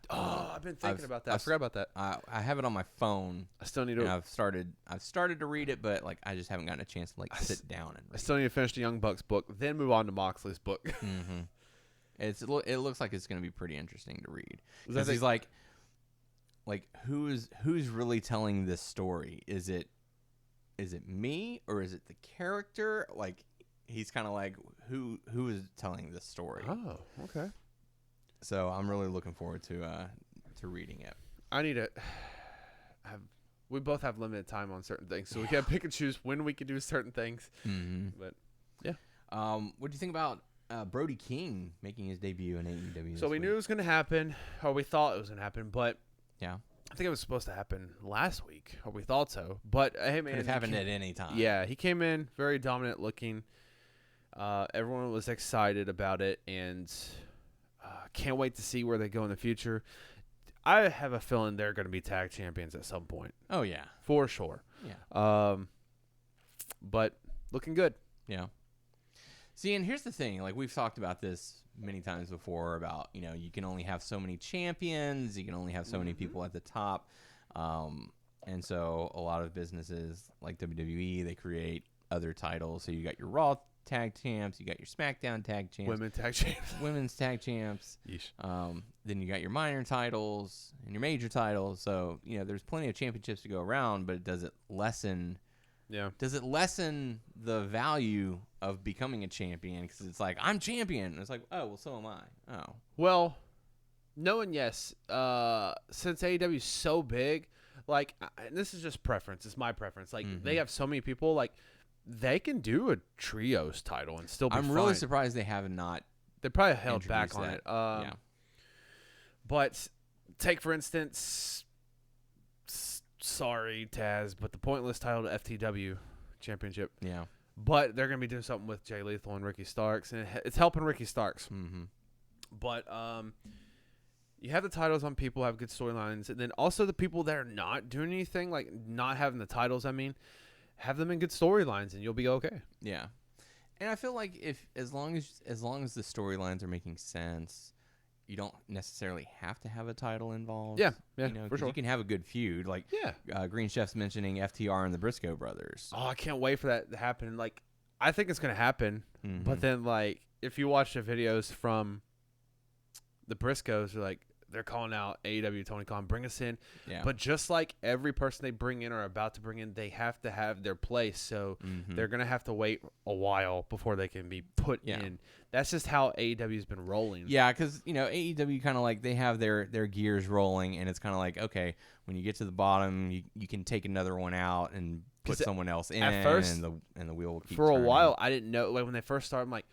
Oh, I've been thinking about that. I forgot about that. I have it on my phone. I still need to. And I've started to read it, but like I just haven't gotten a chance to sit down and read I still need to finish the Young Bucks book, then move on to Moxley's book. Mm-hmm. It looks like it's going to be pretty interesting to read because he's like who's really telling this story? Is it me or is it the character? Like he's kind of like who is telling this story? Oh, okay. So I'm really looking forward to reading it. I need to have we both have limited time on certain things, so we gotta pick and choose when we can do certain things. Mm-hmm. But yeah. What do you think about Brody King making his debut in AEW? So we knew it was gonna happen, or we thought it was gonna happen, but Yeah. I think it was supposed to happen last week, or we thought so. But hey, man, Could have happened at any time. Yeah, he came in very dominant looking. Everyone was excited about it, and can't wait to see where they go in the future. I have a feeling they're going to be tag champions at some point. Oh yeah. For sure. Yeah. But looking good. Yeah. See, and here's the thing. Like, we've talked about this many times before about, you can only have so many champions. You can only have so many people at the top. And so a lot of businesses like WWE, they create other titles. So you got your Raw tag champs. You got your SmackDown tag champs. Women's tag champs. Yeesh. Then you got your minor titles and your major titles. So, there's plenty of championships to go around, but does it lessen the value of becoming a champion? Because it's like, I'm champion. And it's like, oh, well, so am I. Oh. Well, no and yes. Since AEW is so big, like, and this is just preference. It's my preference. Like, they have so many people, like, they can do a trios title and still be I'm fine. really surprised they have not. They probably held back on it. Yeah. But take, for instance, sorry, Taz, but the pointless title to FTW championship. Yeah. But they're going to be doing something with Jay Lethal and Ricky Starks, and it's helping Ricky Starks. Mm-hmm. But you have the titles on people who have good storylines, and then also the people that are not doing anything, like not having the titles, have them in good storylines, and you'll be okay. Yeah. And I feel like as long as the storylines are making sense, you don't necessarily have to have a title involved. Yeah, for sure. You can have a good feud. Like, Green Chef's mentioning FTR and the Briscoe brothers. Oh, I can't wait for that to happen. Like, I think it's going to happen. But then, like, if you watch the videos from the Briscoes, they're calling out AEW, Tony Khan, bring us in. Yeah. But just like every person they bring in or about to bring in, they have to have their place. So they're going to have to wait a while before they can be put in. That's just how AEW's been rolling. Yeah, because, AEW kind of like they have their gears rolling, and it's kind of like, okay, when you get to the bottom, you can take another one out and put someone else in, at first, and the wheel will keep for turning. a while, I didn't know. Like, when they first started, I'm like,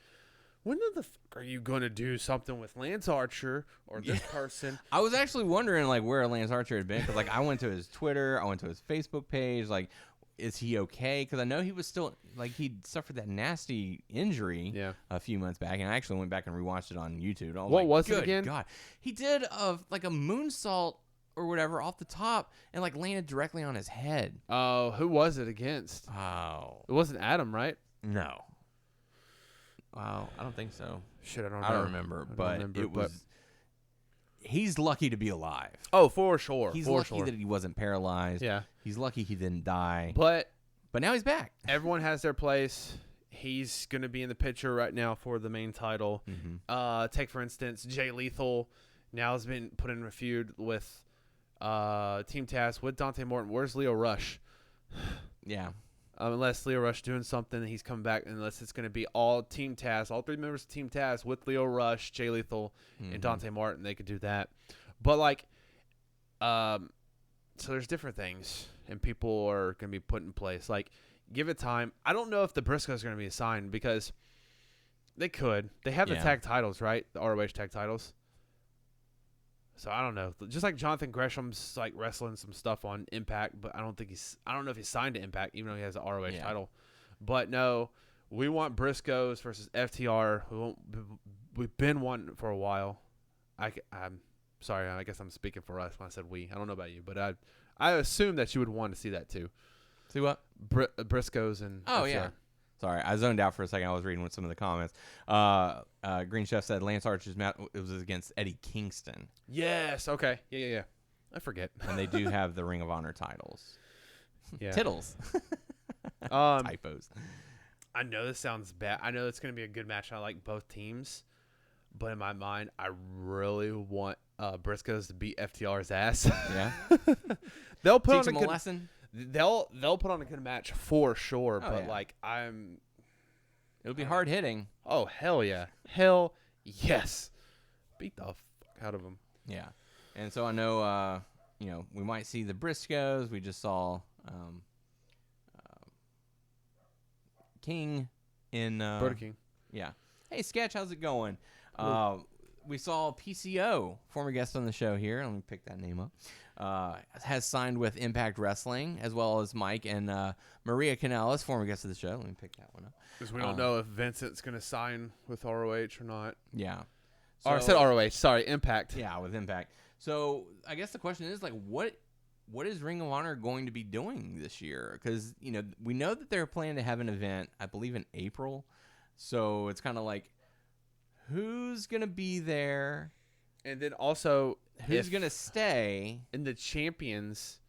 when the fuck are you going to do something with Lance Archer or this person? I was actually wondering, like, where Lance Archer had been. Because, like, I went to his Twitter. I went to his Facebook page. Like, is he okay? Because I know he was still, like, he suffered that nasty injury a few months back. And I actually went back and rewatched it on YouTube. What was it again? God. He did, like, a moonsault or whatever off the top and, like, landed directly on his head. Oh, who was it against? Oh. It wasn't Adam, right? No. Wow, I don't think so. Shit, I don't remember. He's lucky to be alive. Oh, for sure. He's lucky that he wasn't paralyzed. Yeah. He's lucky he didn't die. But now he's back. Everyone has their place. He's going to be in the picture right now for the main title. Take, for instance, Jay Lethal now has been put in a feud with Team Taz with Dante Morton. Where's Leo Rush? Yeah. Unless Leo Rush doing something, he's coming back. Unless it's going to be all Team Taz, all three members of Team Taz with Leo Rush, Jay Lethal, and Dante Martin. They could do that. But, like, so there's different things, and people are going to be put in place. Like, give it time. I don't know if the Briscoes are going to be assigned because they could. They have the tag titles, right? The ROH tag titles. So I don't know. Just like Jonathan Gresham's like wrestling some stuff on Impact, but I don't know if he's signed to Impact, even though he has the ROH title. But no, we want Briscoes versus FTR. We've been wanting for a while. I'm sorry. I guess I'm speaking for us when I said we. I don't know about you, but I assume that you would want to see that too. See what? Briscoes and FTR. Yeah. Sorry, I zoned out for a second. I was reading with some of the comments. Green Chef said Lance Archer's match was against Eddie Kingston. Yes. Okay. Yeah. I forget. And they do have the Ring of Honor titles. Yeah. Tittles. Typos. I know this sounds bad. I know it's going to be a good match. I like both teams. But in my mind, I really want Briscoes to beat FTR's ass. Yeah. They'll put Teach on them a lesson. They'll put on a good match for sure, but it'll be hard hitting. Oh, hell yeah. Hell yes. Beat the fuck out of them. Yeah. And so I know we might see the Briscoes. We just saw King in Burger King. Yeah. Hey, Sketch, how's it going? We saw PCO, former guest on the show here. Let me pick that name up. Has signed with Impact Wrestling, as well as Mike and Maria Canales, former guest of the show. Let me pick that one up. Because we don't know if Vincent's going to sign with ROH or not. Yeah. Or I said ROH. Sorry, Impact. Yeah, with Impact. So I guess the question is, like, what is Ring of Honor going to be doing this year? Because, we know that they're planning to have an event, I believe, in April. So it's kind of like, who's going to be there? And then also, who's going to stay? In the champions,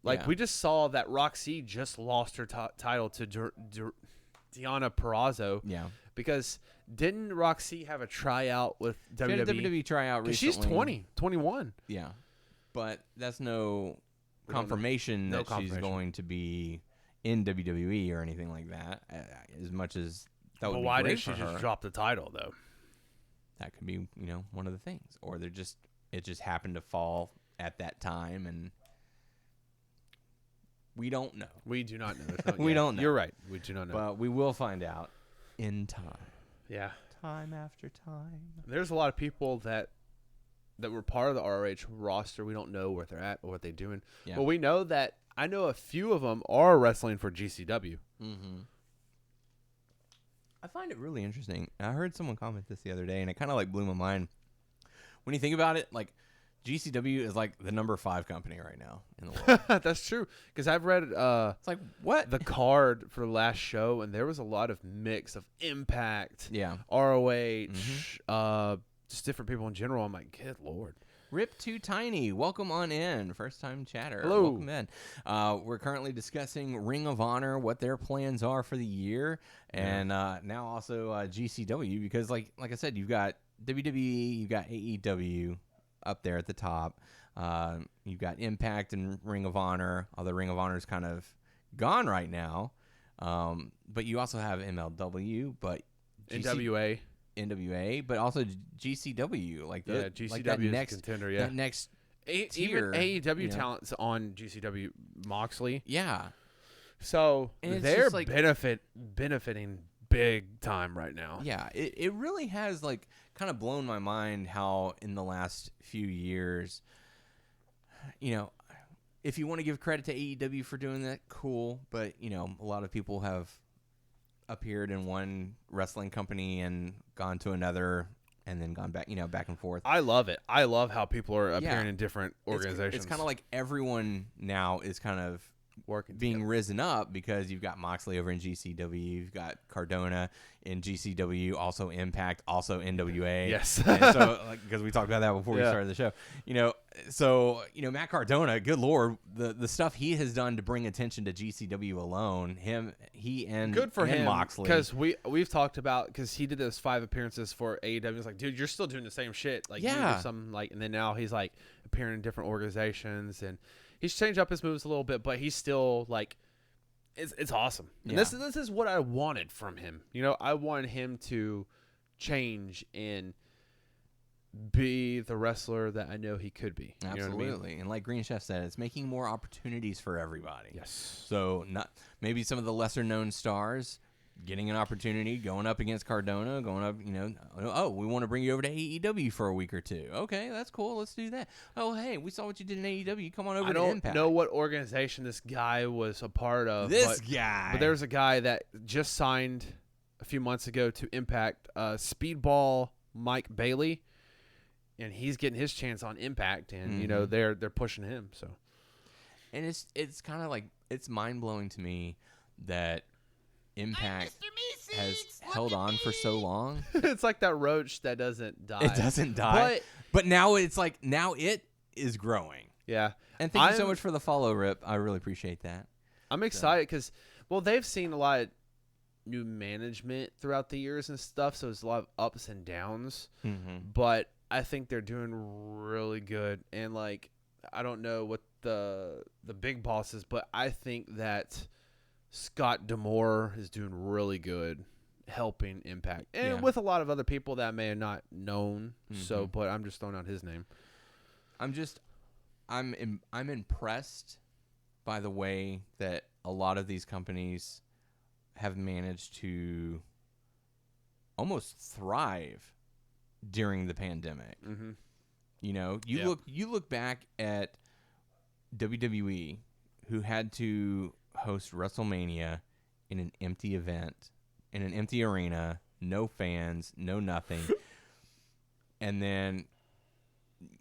we just saw that Roxy just lost her title to Deonna Purrazzo. Yeah. Because didn't Roxy have a tryout with WWE? She had a WWE tryout recently. She's 21. Yeah. But that's no confirmation that she's going to be in WWE or anything like that, as much as that would be why great did she for her. just drop the title, though? That could be, one of the things. Or it just happened to fall at that time, and we don't know. We do not know. We don't know. You're right. We do not know. But we will find out in time. Yeah. Time after time. There's a lot of people that were part of the ROH roster. We don't know where they're at or what they're doing. Yeah. But we know that I know a few of them are wrestling for GCW. Mm-hmm. I find it really interesting. I heard someone comment this the other day, and it kind of blew my mind. When you think about it, GCW is the number 5 company right now in the world. That's true, because I've read it's what the card for the last show, and there was a lot of mix of Impact, ROH, just different people in general. I'm like, good Lord. Rip Too Tiny, welcome on in. First time chatter. Hello. Welcome in. We're currently discussing Ring of Honor, what their plans are for the year, and now also GCW, because like I said, you've got WWE, you've got AEW up there at the top. You've got Impact and Ring of Honor, although Ring of Honor is kind of gone right now. But you also have MLW, but NWA, but also GCW, GCW that is next contender. Yeah, that next tier, even AEW talent's on GCW. Moxley. Yeah, so they're benefiting big time right now. Yeah, it really has kind of blown my mind how in the last few years, if you want to give credit to AEW for doing that, cool, but a lot of people have appeared in one wrestling company and gone to another and then gone back, back and forth. I love it. I love how people are appearing in different organizations. It's kind of like everyone now is kind of being risen up, because you've got Moxley over in GCW, you've got Cardona in GCW, also Impact, also NWA. Yes. And so, because we talked about that before we started the show, so Matt Cardona, good Lord, the stuff he has done to bring attention to GCW alone, good for him, Moxley, because we've talked about, because he did those 5 appearances for AEW. It's like, dude, you're still doing the same shit. You do something and then now he's appearing in different organizations, and he's changed up his moves a little bit, but he's still it's awesome. And this is what I wanted from him. I wanted him to change and be the wrestler that I know he could be. Absolutely. You know what I mean? And like Green Chef said, it's making more opportunities for everybody. Yes. So maybe some of the lesser known stars getting an opportunity, going up against Cardona, going up, we want to bring you over to AEW for a week or two. Okay, that's cool. Let's do that. Oh, hey, we saw what you did in AEW. Come on over to Impact. I don't know what organization this guy was a part of. But there's a guy that just signed a few months ago to Impact, Speedball Mike Bailey, and he's getting his chance on Impact, and they're pushing him. So, and it's kind of it's mind blowing to me that Impact has held on for so long. It's like that roach that doesn't die. It doesn't die. But now it's now it is growing. Yeah. And thank you so much for the follow, Rip. I really appreciate that. I'm excited because, they've seen a lot of new management throughout the years and stuff, so there's a lot of ups and downs. Mm-hmm. But I think they're doing really good. And, I don't know what the big boss is, but I think that Scott D'Amore is doing really good helping Impact. And with a lot of other people that I may have not known. Mm-hmm. But I'm just throwing out his name. I'm impressed by the way that a lot of these companies have managed to almost thrive during the pandemic. Mm-hmm. You know, you look back at WWE, who had to host WrestleMania in an empty event, in an empty arena, no fans, no nothing. And then,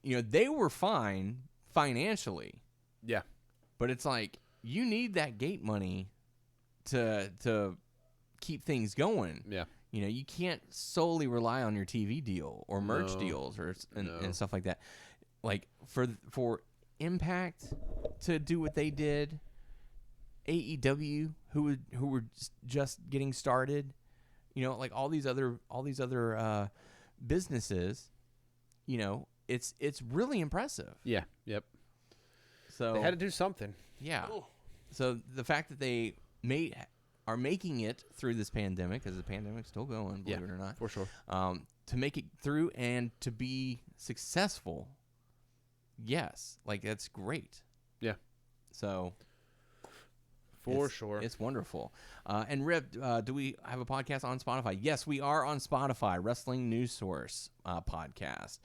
you know, they were fine financially. Yeah. But it's like, you need that gate money to keep things going. Yeah. You know, you can't solely rely on your TV deal or merch deals and stuff like that. Like for Impact to do what they did, AEW who were just getting started, you know, like all these other businesses, you know, it's really impressive. Yeah. Yep. So they had to do something. Yeah. So the fact that they are making it through this pandemic, because the pandemic's still going, believe it or not, for sure. To make it through and to be successful, yes, like that's great. Yeah. So for sure, it's wonderful. And Rip, do we have a podcast on Spotify? Yes, we are on Spotify, Wrestling News Source podcast,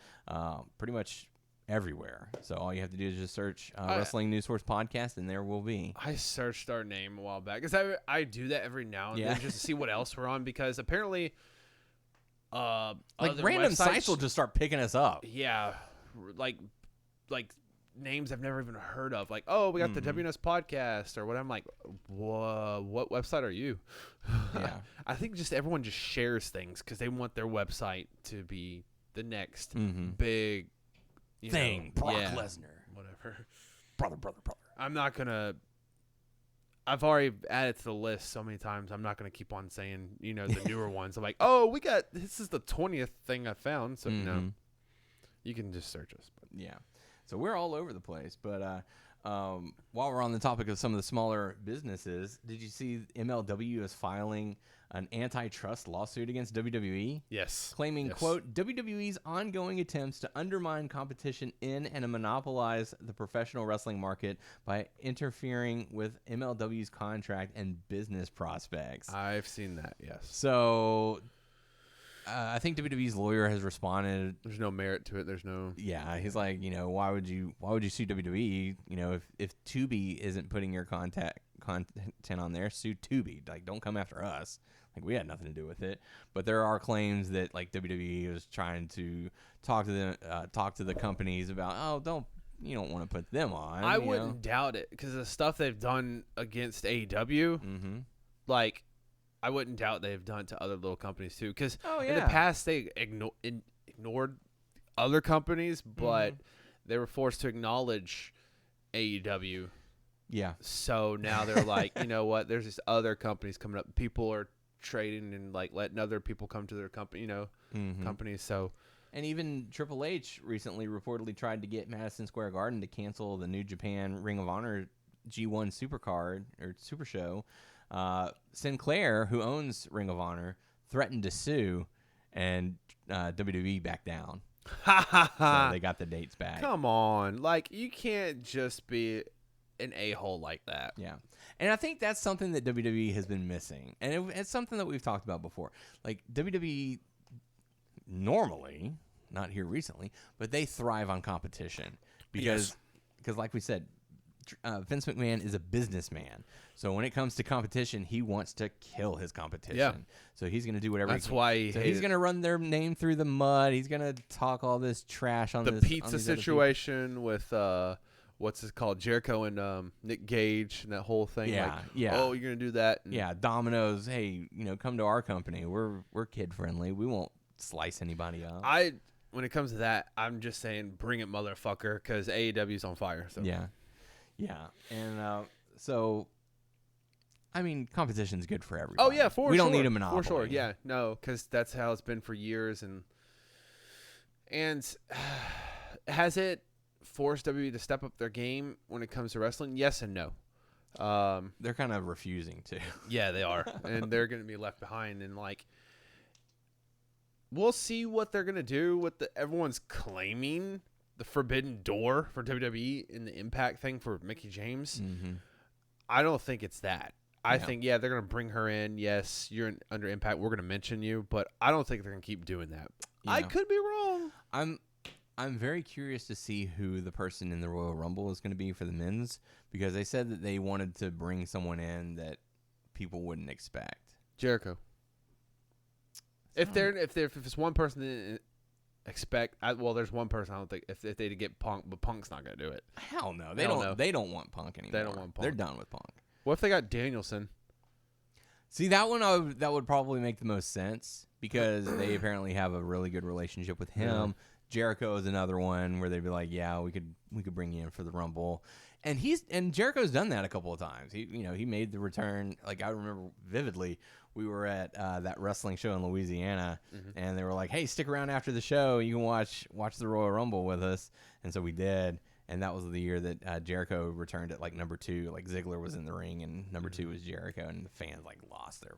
pretty much everywhere. So all you have to do is just search Wrestling News Source podcast, and there will be. I searched our name a while back because I do that every now and then just to see what else we're on, because apparently like random sites will just start picking us up. Yeah, like names I've never even heard of. Like, oh, we got the WNS podcast or what. I'm like, what website are you? Yeah. I think just everyone just shares things because they want their website to be the next big thing. Brock Lesnar. Whatever. Brother. I'm not going to. I've already added to the list so many times. I'm not going to keep on saying, the newer ones. I'm like, oh, this is the 20th thing I found. So, no. You can just search us. But. Yeah. So we're all over the place. But while we're on the topic of some of the smaller businesses, did you see MLW is filing an antitrust lawsuit against WWE? Yes. Claiming, quote, WWE's ongoing attempts to undermine competition in and monopolize the professional wrestling market by interfering with MLW's contract and business prospects. I've seen that, yes. So I think WWE's lawyer has responded. There's no merit to it. There's no. Yeah, he's like, why would you sue WWE? If Tubi isn't putting your content on there, sue Tubi. Like, don't come after us. Like, we had nothing to do with it. But there are claims that like WWE was trying to talk to the companies about, you don't want to put them on. I wouldn't doubt it, because the stuff they've done against AEW, like. I wouldn't doubt they've done to other little companies too, because in the past they ignored other companies, but they were forced to acknowledge AEW. Yeah. So now they're like, you know what? There's these other companies coming up. People are trading and like letting other people come to their company, companies. So. And even Triple H recently reportedly tried to get Madison Square Garden to cancel the New Japan Ring of Honor G1 Supercard or Super Show. Sinclair, who owns Ring of Honor, threatened to sue, and WWE backed down. So they got the dates back. Come on. Like, you can't just be an a-hole like that. Yeah. And I think that's something that WWE has been missing. And it's something that we've talked about before. Like, WWE normally, not here recently, but they thrive on competition. Because like we said, Vince McMahon is a businessman. So when it comes to competition, he wants to kill his competition. Yeah. So he's going to do whatever he can. He's going to run their name through the mud. He's going to talk all this trash on the pizza situation with what's it called, Jericho and Nick Gage and that whole thing. Yeah, Oh, you're going to do that? And Domino's. Hey, come to our company. We're kid friendly. We won't slice anybody up. When it comes to that, I'm just saying, bring it, motherfucker, because AEW's on fire. So. Yeah. And so, I mean, competition's good for everybody. Oh, yeah, we don't need a monopoly. For sure, yeah. No, because that's how it's been for years. And has it forced WWE to step up their game when it comes to wrestling? Yes and no. They're kind of refusing to. Yeah, they are. And they're going to be left behind. And, like, we'll see what they're going to do with everyone's claiming the forbidden door for WWE in the Impact thing for Mickie James. Mm-hmm. I don't think it's that. I think, they're going to bring her in. Yes, you're under Impact. We're going to mention you, but I don't think they're going to keep doing that. Yeah. I could be wrong. I'm very curious to see who the person in the Royal Rumble is going to be for the men's, because they said that they wanted to bring someone in that people wouldn't expect. Jericho. If it's one person that expect, there's one person I don't think if they get Punk, but Punk's not going to do it. Hell no, they don't want Punk anymore. They don't want Punk. They're done with Punk. What if they got Danielson? See, that one that would probably make the most sense, because they apparently have a really good relationship with him. Yeah. Jericho is another one where they'd be like, yeah, we could bring you in for the Rumble. And Jericho's done that a couple of times. He made the return. Like, I remember vividly, we were at that wrestling show in Louisiana, and they were like, hey, stick around after the show. You can watch the Royal Rumble with us. And so we did. And that was the year that Jericho returned at, like, number 2. Like, Ziggler was in the ring, and number 2 was Jericho. And the fans, like, lost their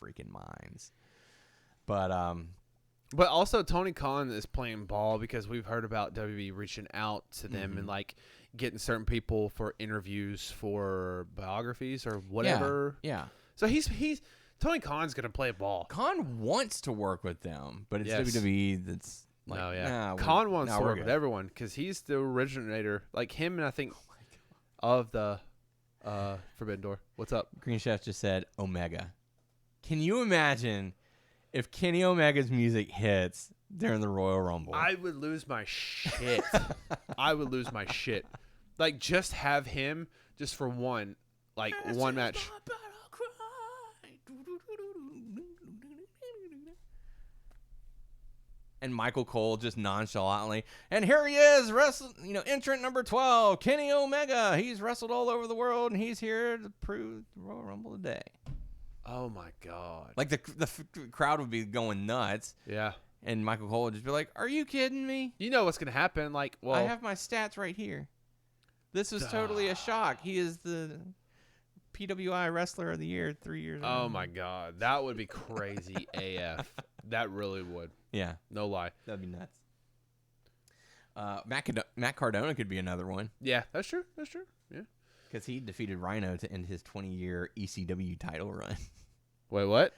freaking minds. But also Tony Khan is playing ball, because we've heard about WWE reaching out to them and, like, getting certain people for interviews for biographies or whatever. Yeah. So he's Tony Khan's going to play ball. Khan wants to work with them, but it's WWE that's like, Khan wants to work with everyone, because he's the originator, like him and I think of the Forbidden Door. What's up? Green Chef just said Omega. Can you imagine if Kenny Omega's music hits during the Royal Rumble? I would lose my shit. I would lose my shit. Like, just have him just for one match. And Michael Cole just nonchalantly, and here he is, entrant number 12, Kenny Omega. He's wrestled all over the world, and he's here to prove the Royal Rumble today. Oh my God! Like the crowd would be going nuts. Yeah. And Michael Cole would just be like, "Are you kidding me? You know what's gonna happen? Like, well, I have my stats right here. This was totally a shock. He is the PWI Wrestler of the Year 3 years ago. Oh my God, that would be crazy AF. That really would. Yeah, no lie. That'd be nuts. Matt Cardona could be another one. Yeah, that's true. That's true. Yeah, because he defeated Rhino to end his 20-year ECW title run. Wait, what?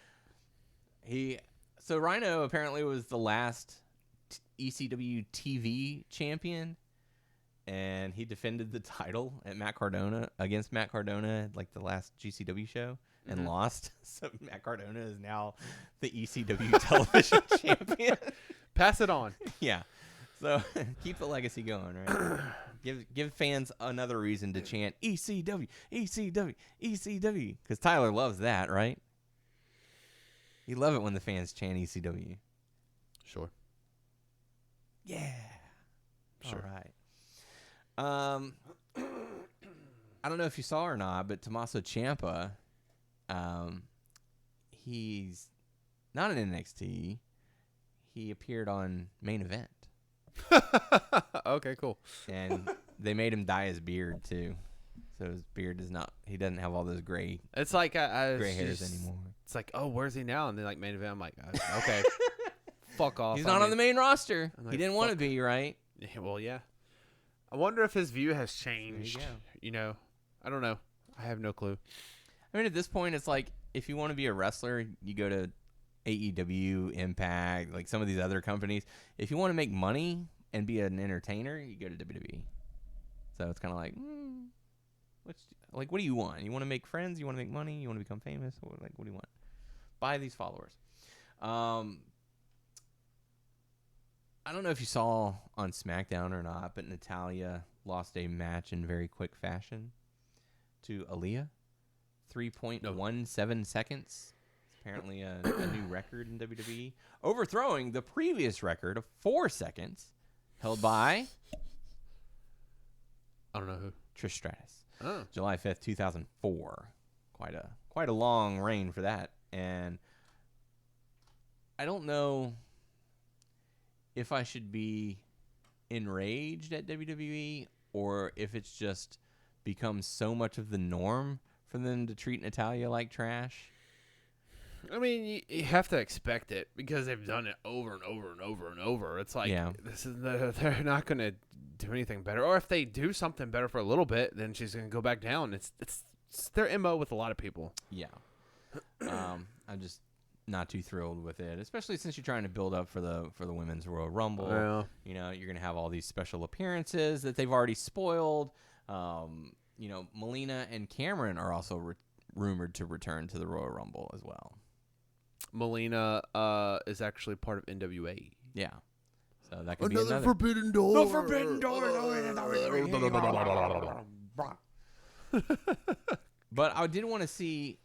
So Rhino apparently was the last ECW TV champion, and he defended the title against Matt Cardona at, like, the last GCW show and lost. So Matt Cardona is now the ECW television champion. Pass it on. Yeah. So keep the legacy going, right? Give fans another reason to chant ECW, ECW, ECW, because Tyler loves that, right? You love it when the fans chant ECW. Sure. Yeah. Sure. All right. I don't know if you saw or not, but Tommaso Ciampa, he's not in NXT. He appeared on Main Event. Okay, cool. And they made him dye his beard too, so his beard he doesn't have all those gray. It's like gray hairs anymore. It's like, oh, where's he now? And then, like, Main Event, I'm like, okay, fuck off. He's not on the main roster. Like, he didn't want to be, right? Yeah, well, yeah. I wonder if his view has changed. You know, I don't know. I have no clue. I mean, at this point, it's like, if you want to be a wrestler, you go to AEW, Impact, like some of these other companies. If you want to make money and be an entertainer, you go to WWE. So it's kind of like, what do you want? You want to make friends? You want to make money? You want to become famous? What do you want? Buy these followers. I don't know if you saw on SmackDown or not, but Natalya lost a match in very quick fashion to Aaliyah. 3.17 seconds. Apparently a new record in WWE, overthrowing the previous record of 4 seconds held by, I don't know who. Trish Stratus. Oh. July 5th, 2004. Quite a long reign for that. And I don't know if I should be enraged at WWE or if it's just become so much of the norm for them to treat Natalya like trash. I mean, you have to expect it because they've done it over and over and over and over. It's like they're not going to do anything better. Or if they do something better for a little bit, then she's going to go back down. It's their MO with a lot of people. Yeah. I'm just not too thrilled with it, especially since you're trying to build up for the Women's Royal Rumble. Yeah. You know, you're going to have all these special appearances that they've already spoiled. You know, Melina and Cameron are also rumored to return to the Royal Rumble as well. Melina is actually part of NWA. Yeah. So that could be another forbidden door. The forbidden door. But I did want to see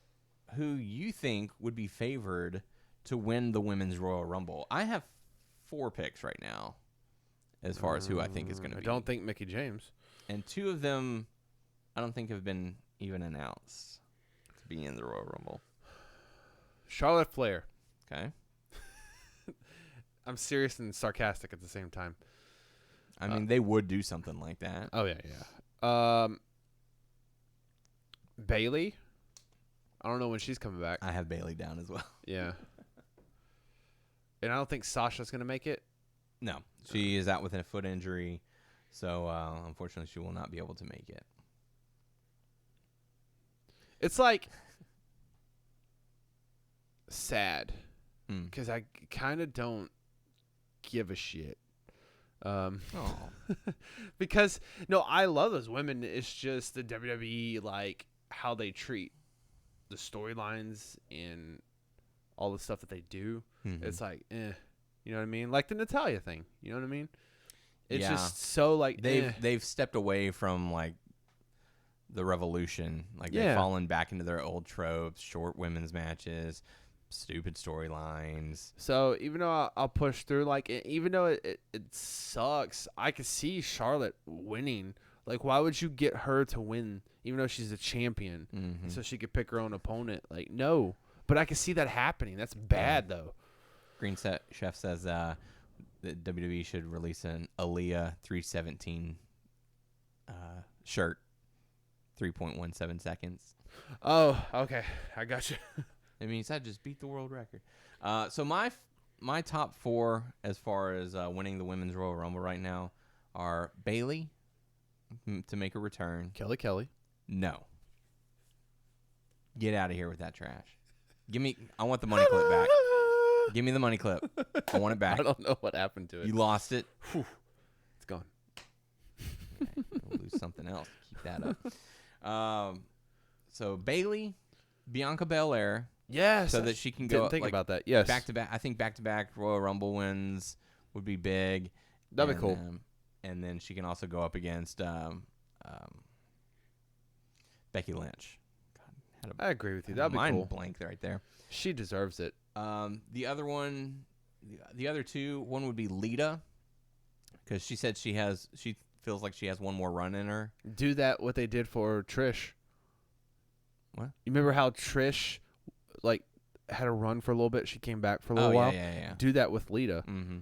who you think would be favored to win the Women's Royal Rumble. I have 4 picks right now as far as who I think is going to be. I don't think Mickie James. And 2 of them I don't think have been even announced to be in the Royal Rumble. Charlotte Flair. Okay. I'm serious and sarcastic at the same time. I mean, they would do something like that. Oh, yeah. Bailey. I don't know when she's coming back. I have Bailey down as well. Yeah. And I don't think Sasha's going to make it. No. She is out with a foot injury, so unfortunately she will not be able to make it. It's like sad because I kind of don't give a shit. Because no, I love those women. It's just the WWE, like how they treat the storylines and all the stuff that they do. Mm-hmm. It's like, you know what I mean? Like the Natalya thing. You know what I mean? It's Yeah. just so like they've stepped away from like the Revolution. Like they've fallen back into their old tropes, short women's matches, stupid storylines. So even though I'll push through, like even though it sucks, I could see Charlotte winning. Like, why would you get her to win, even though she's a champion, so she could pick her own opponent? Like, no. But I can see that happening. That's bad, though. Green Chef says that WWE should release an Aaliyah 317 shirt, 3.17 seconds. Oh, okay. I got you. It means I just beat the world record. So my top 4 as far as winning the Women's Royal Rumble right now are Bailey to make a return. Kelly. No. Get out of here with that trash. I want the money clip back. Give me the money clip. I want it back. I don't know what happened to it. You lost it. Whew. It's gone. Okay, we'll lose something else. Keep that up. So Bailey, Bianca Belair. Yes. So that she can Didn't go think like, about that. Yes. Back to back. I think back to back Royal Rumble wins would be big. That'd be cool. And then she can also go up against Becky Lynch. God, I agree with you. That'd be cool. Mind blank right there. She deserves it. The other 2, one would be Lita, because she said she feels like she has one more run in her. Do that what they did for Trish. What? You remember how Trish like had a run for a little bit? She came back for a little while. Yeah. Do that with Lita. Mm-hmm.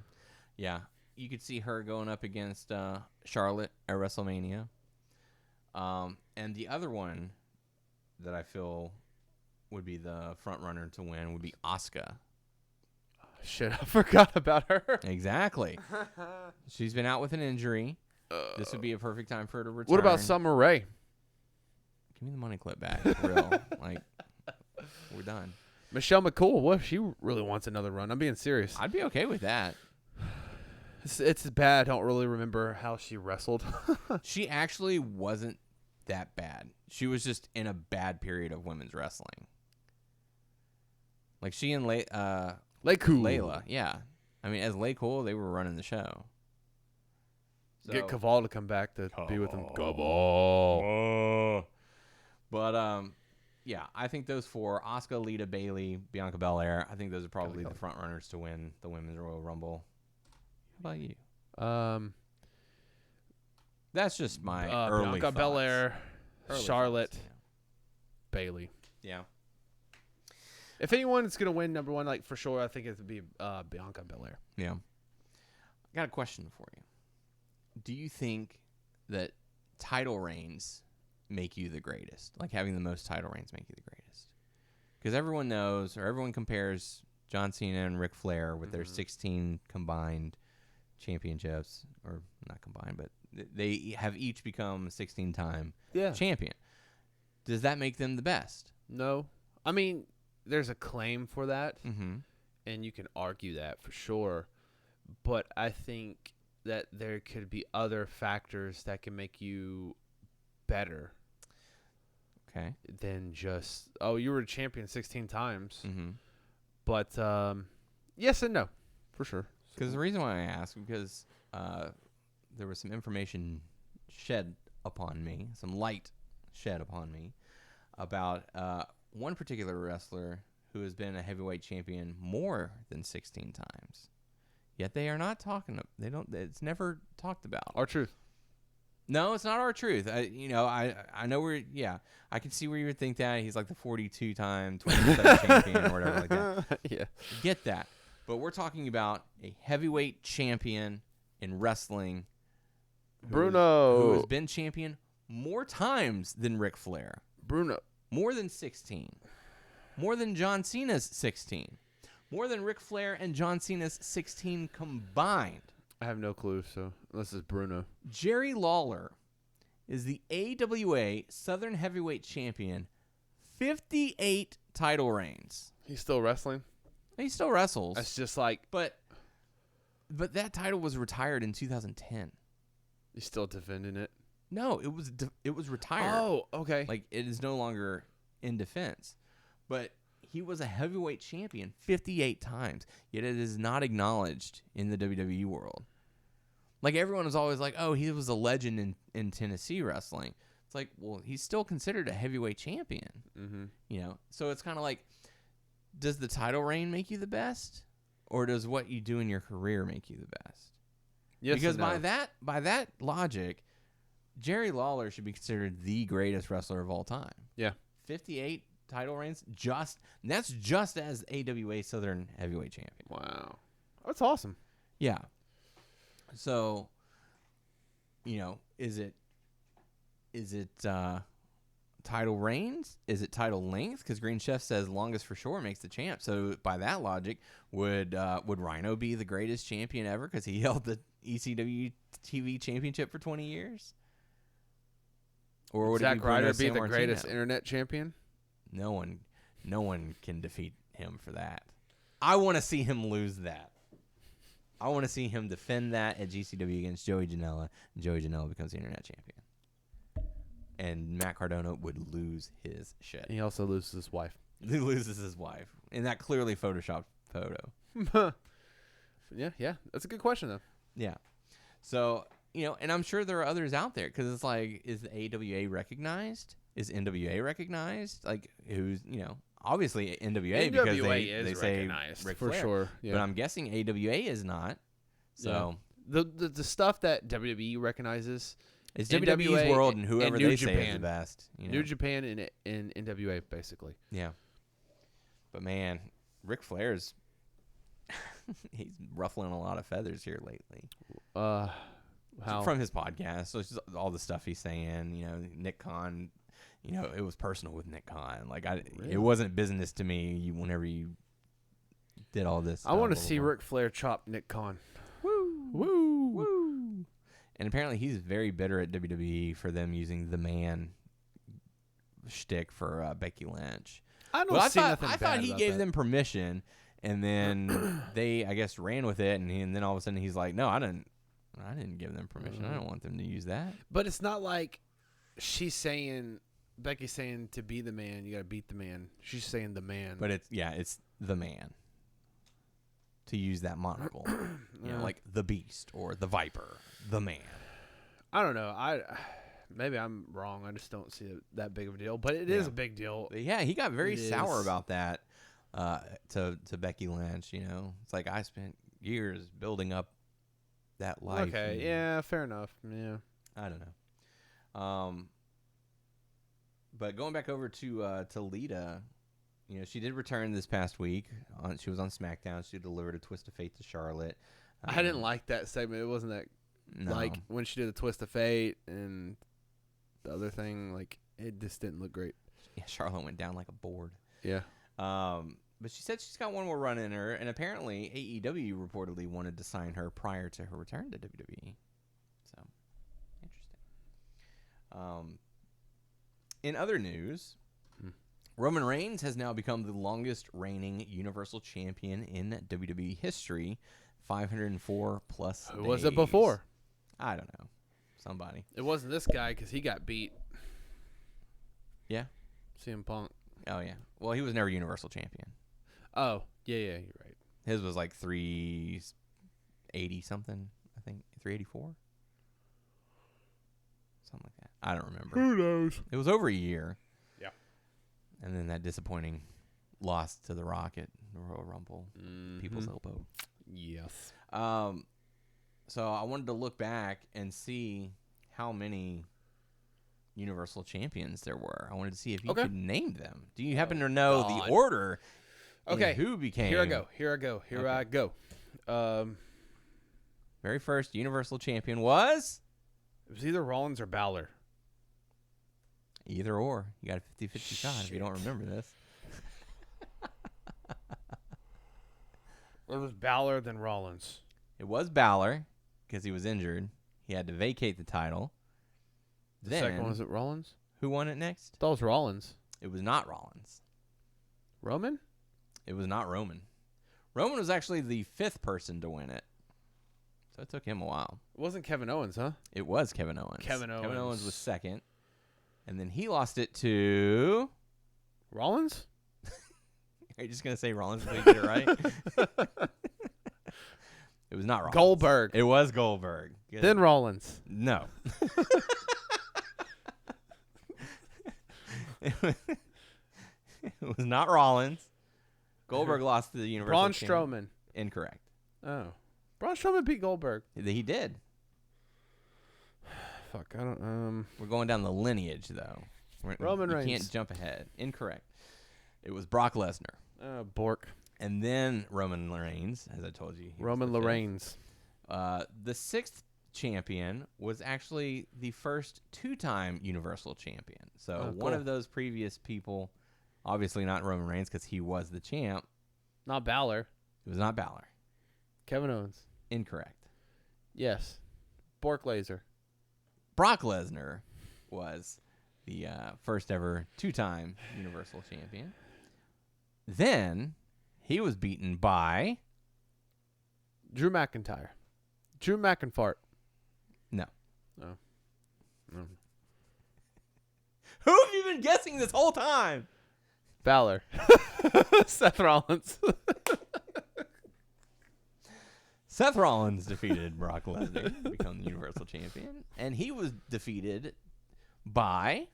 Yeah. You could see her going up against Charlotte at WrestleMania. And the other one that I feel would be the front runner to win would be Asuka. Shit, I forgot about her. Exactly. She's been out with an injury. This would be a perfect time for her to return. What about Summer Rae? Give me the money clip back, for real. Like, we're done. Michelle McCool, what if she really wants another run? I'm being serious. I'd be okay with that. It's bad. I don't really remember how she wrestled. She actually wasn't that bad. She was just in a bad period of women's wrestling. Like she and Layla, yeah. I mean, as Lay Cool, they were running the show. So, get Caval to come back to be with him. Caval. But yeah, I think those 4: Asuka, Lita, Bailey, Bianca Belair. I think those are probably the front runners to win the Women's Royal Rumble. How about you? That's just my early Bianca thoughts. Belair, Charlotte, thoughts, Bailey. Yeah. If anyone's gonna win number 1, like for sure, I think it would be Bianca Belair. Yeah. I got a question for you. Do you think that title reigns make you the greatest? Like having the most title reigns make you the greatest? because everyone knows or everyone compares John Cena and Ric Flair with their 16 combined championships, or not combined, but they have each become a 16-time champion. Does that make them the best? No. I mean, there's a claim for that, Mm-hmm. and you can argue that for sure. But I think that there could be other factors that can make you better Okay. than just, oh, you were a champion 16 times. Mm-hmm. But yes and no, for sure. Because the reason why I ask, because there was some information shed upon me, some light shed upon me, about one particular wrestler who has been a heavyweight champion more than 16 times. Yet they are not talking. They don't. It's never talked about. R-Truth. No, it's not R-Truth. I know where. Yeah, I can see where you would think that he's like the 42-time 27 champion or whatever like that. Yeah, Get that. But we're talking about a heavyweight champion in wrestling. Who has been champion more times than Ric Flair. Bruno. More than 16. More than John Cena's 16. More than Ric Flair and John Cena's 16 combined. I have no clue, so this is Bruno. Jerry Lawler is the AWA Southern Heavyweight Champion. 58 title reigns. He's still wrestling? He still wrestles. That's just like... But that title was retired in 2010. He's still defending it? No, it was retired. Oh, okay. Like, it is no longer in defense. But he was a heavyweight champion 58 times, yet it is not acknowledged in the WWE world. Like, everyone is always like, oh, he was a legend in Tennessee wrestling. It's like, well, he's still considered a heavyweight champion. Mm-hmm. You know? So it's kind of like, does the title reign make you the best? Or does what you do in your career make you the best? Yes, because by that logic, Jerry Lawler should be considered the greatest wrestler of all time. Yeah. 58 title reigns, that's just as AWA Southern Heavyweight Champion. Wow. That's awesome. Yeah. So, is it title reigns? Is it title length? Because Green Chef says longest for sure makes the champ. So by that logic, would Rhino be the greatest champion ever because he held the ECW TV championship for 20 years? Or would Zack Ryder be the Sammartino? greatest internet champion? No one can defeat him for that. I want to see him lose that. I want to see him defend that at GCW against Joey Janela, and Joey Janela becomes the internet champion. And Matt Cardona would lose his shit. He also loses his wife. He loses his wife in that clearly photoshopped photo. Yeah. That's a good question, though. Yeah. So, and I'm sure there are others out there because it's like, is the AWA recognized? Is NWA recognized? Like, who's, obviously NWA because they say Ric for Flair. Sure. Yeah. But I'm guessing AWA is not. So the stuff that WWE recognizes it's NWA WWE's world and whoever and New they say is Japan. the best. New Japan and NWA, basically. Yeah. But man, Ric Flair's he's ruffling a lot of feathers here lately. How? From his podcast. So it's just all the stuff he's saying, Nick Khan, it was personal with Nick Khan. Like Really? It wasn't business to me whenever you did all this I want to stuff, see Ric Flair chop Nick Khan. Woo! Woo! Woo! And apparently he's very bitter at WWE for them using the man shtick for Becky Lynch. I thought he gave them permission, and then they, I guess, ran with it, and then all of a sudden he's like, no, I didn't give them permission. I don't want them to use that. But it's not like Becky's saying to be the man, you got to beat the man. She's saying the man. But it's the man. To use that monocle. Like the Beast or the Viper, the man. I don't know. Maybe I'm wrong. I just don't see it that big of a deal. But it is a big deal. Yeah, he got very sour about that to Becky Lynch. It's like I spent years building up that life. Okay, yeah, fair enough. Yeah, I don't know. But going back over to Lita, she did return this past week. She was on SmackDown. She delivered a twist of fate to Charlotte. I didn't like that segment. It wasn't that like when she did the twist of fate and the other thing. Like it just didn't look great. Yeah, Charlotte went down like a board. Yeah. But she said she's got one more run in her, and apparently AEW reportedly wanted to sign her prior to her return to WWE. So, interesting. In other news, Roman Reigns has now become the longest reigning Universal Champion in WWE history, 504 plus Who days. was it before? I don't know. Somebody. It wasn't this guy because he got beat. Yeah? CM Punk. Oh, yeah. Well, he was never Universal Champion. Oh, yeah, you're right. His was like 380 something, I think. 384? Something like that. I don't remember. Who knows? It was over a year. Yeah. And then that disappointing loss to The Rock at the Royal Rumble. People's elbow. Yes. So I wanted to look back and see how many Universal Champions there were. I wanted to see if you could name them. Do you happen to know the order? Okay. Who became? Here I go. Very first Universal Champion was? It was either Rollins or Brawler. Either or. You got a 50-50 shot if you don't remember this. It was Brawler then Rollins. It was Brawler because he was injured. He had to vacate the title. The second one was it Rollins? Who won it next? That was Rollins. It was not Rollins. Roman? It was not Roman. Roman was actually the fifth person to win it. So it took him a while. It wasn't Kevin Owens, huh? It was Kevin Owens. Kevin Owens was second. And then he lost it to... Rollins? Are you just going to say Rollins until you get it right? It was not Rollins. Goldberg. It was Goldberg. Good. Then Rollins. No. It was not Rollins. Goldberg lost to the Universal Braun Champion. Strowman. Incorrect. Oh. Braun Strowman beat Goldberg. He did. Fuck, I don't, We're going down the lineage, though. Roman Reigns. You can't jump ahead. Incorrect. It was Brock Lesnar. Bork. And then Roman Reigns, as I told you. Roman Reigns. The sixth champion was actually the first two-time Universal Champion. So one of those previous people, obviously not Roman Reigns because he was the champ. Not Balor. It was not Balor. Kevin Owens. Incorrect. Yes. Bork Laser. Brock Lesnar was the first ever two-time Universal Champion. Then he was beaten by... Drew McIntyre. Drew McInfart. No. Oh. No. Who have you been guessing this whole time? Balor. Seth Rollins. Seth Rollins defeated Brock Lesnar to become the Universal Champion. And he was defeated by...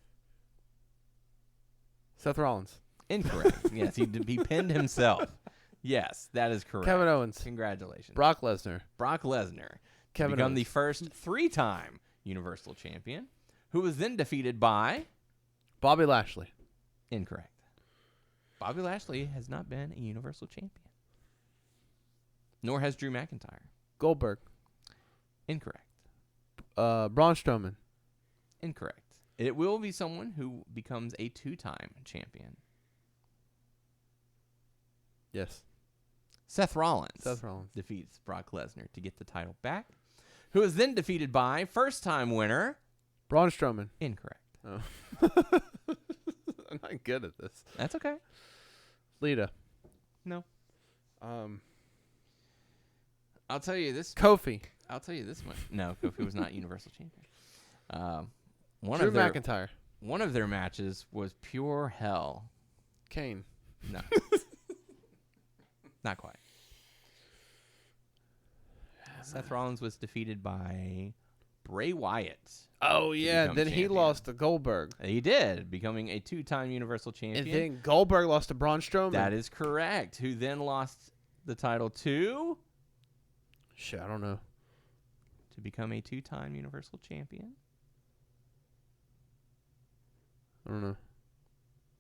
Seth Rollins. Incorrect. Yes, he pinned himself. Yes, that is correct. Kevin Owens. Congratulations. Brock Lesnar. Brock Lesnar Kevin become Owens. the first three-time Universal Champion, who was then defeated by... Bobby Lashley. Incorrect. Bobby Lashley has not been a Universal Champion. Nor has Drew McIntyre. Goldberg. Incorrect. Braun Strowman. Incorrect. It will be someone who becomes a two-time champion. Yes. Seth Rollins. Seth Rollins. Defeats Brock Lesnar to get the title back, who is then defeated by first-time winner... Braun Strowman. Incorrect. Oh. I'm not good at this. That's okay. Lita. No. I'll tell you this. Kofi. I'll tell you this much. No, Kofi was not Universal Champion. Drew McIntyre. One of their matches was pure hell. Kane. No. Not quite. Seth Rollins was defeated by Bray Wyatt. Oh, yeah. become Then he champion. lost to Goldberg. He did, becoming a two-time Universal Champion. And then Goldberg lost to Braun Strowman. That is correct. Who then lost the title to... Shit, I don't know. To become a two-time Universal Champion. I don't know.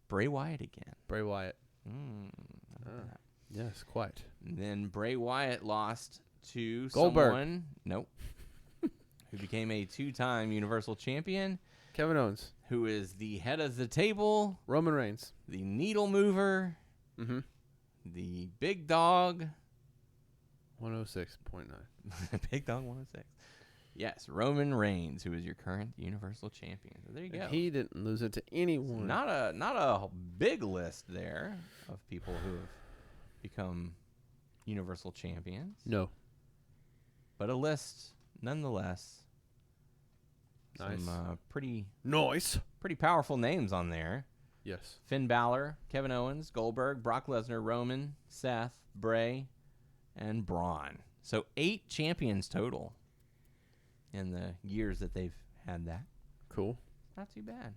Bray Wyatt again. Bray Wyatt. That. Yes, quite. And then Bray Wyatt lost to Goldberg. someone... Nope. Who became a two-time Universal Champion. Kevin Owens. Who is the head of the table. Roman Reigns. The needle mover. Mm-hmm. The big dog. 106.9. Big dog 106. Yes, Roman Reigns, who is your current Universal Champion. So there you go. He didn't lose it to anyone. Not a big list there of people who have become Universal Champions. No. But a list nonetheless. Nice. Some pretty powerful names on there. Yes. Finn Balor, Kevin Owens, Goldberg, Brock Lesnar, Roman, Seth, Bray, and Braun. So 8 champions total in the years that they've had that. Cool. Not too bad.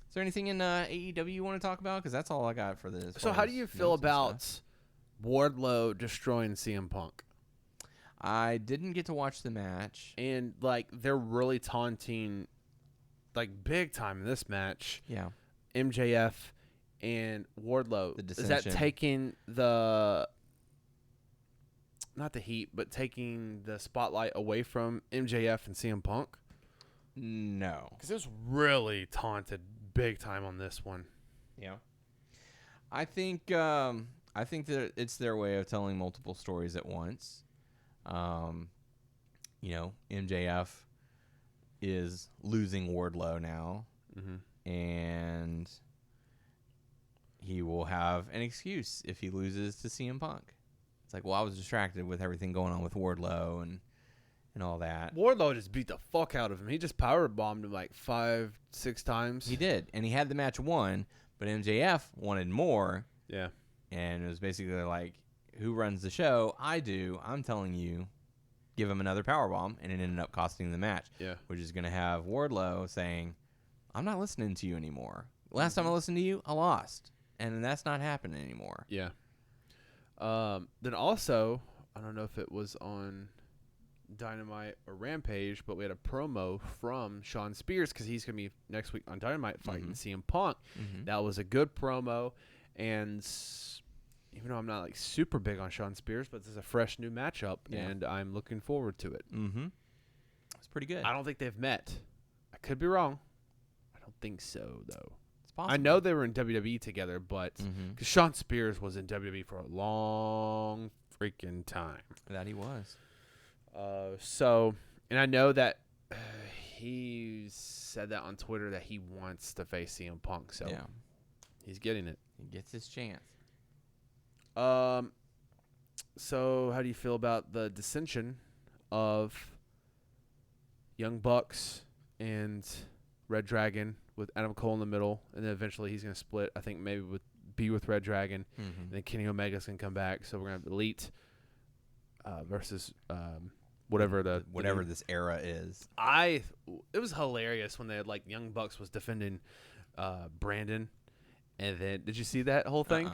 Is there anything in AEW you want to talk about? Because that's all I got for this. So how do you feel about Wardlow destroying CM Punk? I didn't get to watch the match. And, like, they're really taunting, like, big time in this match. Yeah. MJF and Wardlow. The Is that dissension. taking the... Not the heat, but taking the spotlight away from MJF and CM Punk? No. Because it was really taunted big time on this one. Yeah. I think that it's their way of telling multiple stories at once. MJF is losing Wardlow now, and he will have an excuse if he loses to CM Punk. It's like, well, I was distracted with everything going on with Wardlow and all that. Wardlow just beat the fuck out of him. He just powerbombed him like 5-6 times. He did, and he had the match won, but MJF wanted more. Yeah. And it was basically like, who runs the show? I do. I'm telling you, give him another powerbomb, and it ended up costing the match. Yeah. Which is going to have Wardlow saying, I'm not listening to you anymore. Last time I listened to you, I lost. And that's not happening anymore. Yeah. Then also, I don't know if it was on Dynamite or Rampage, but we had a promo from Sean Spears because he's going to be next week on Dynamite fighting CM Punk. That was a good promo, and even though I'm not like super big on Sean Spears, but this is a fresh new matchup, and I'm looking forward to it. It's pretty good. I don't think they've met. I could be wrong. I don't think so, though. It's possible. I know they were in WWE together, but because Sean Spears was in WWE for a long freaking time. That he was. And I know that he said that on Twitter that he wants to face CM Punk, so he's getting it. He gets his chance. So how do you feel about the dissension of Young Bucks and Red Dragon with Adam Cole in the middle, and then eventually he's going to split, I think maybe with Red Dragon, and then Kenny Omega's going to come back, so we're going to have Elite versus whatever this era is. It was hilarious when they had, like, Young Bucks was defending Brandon, and then did you see that whole thing?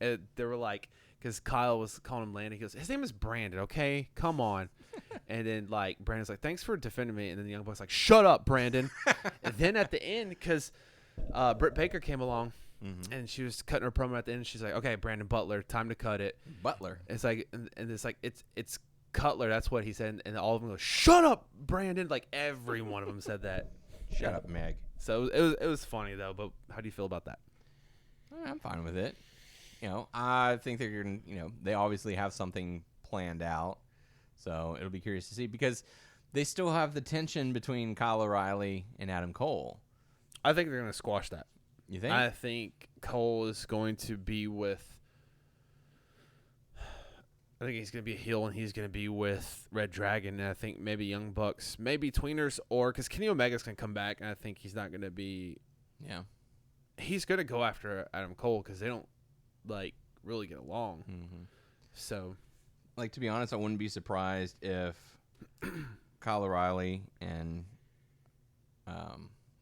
And they were like, because Kyle was calling him Landon, he goes, his name is Brandon, okay? Come on. And then, like, Brandon's like, thanks for defending me. And then the Young Bucks like, shut up, Brandon. And then at the end, because Britt Baker came along, and she was cutting her promo at the end, she's like, okay, Brandon Butler, time to cut it. Butler. It's like, and it's like, it's Cutler, that's what he said. And all of them go, shut up, Brandon. Like, every one of them said that. Shut up, Meg. So it was funny, though. But how do you feel about that? I'm fine with it. I think they're going to, they obviously have something planned out. So it'll be curious to see because they still have the tension between Kyle O'Reilly and Adam Cole. I think they're going to squash that. You think? I think Cole is going to be with... I think he's going to be a heel and he's going to be with Red Dragon. And I think maybe Young Bucks, maybe Tweeners, or... Because Kenny Omega's going to come back, and I think he's not going to be... Yeah. He's going to go after Adam Cole because they don't, like, really get along. So... Like, to be honest, I wouldn't be surprised if Kyle O'Reilly and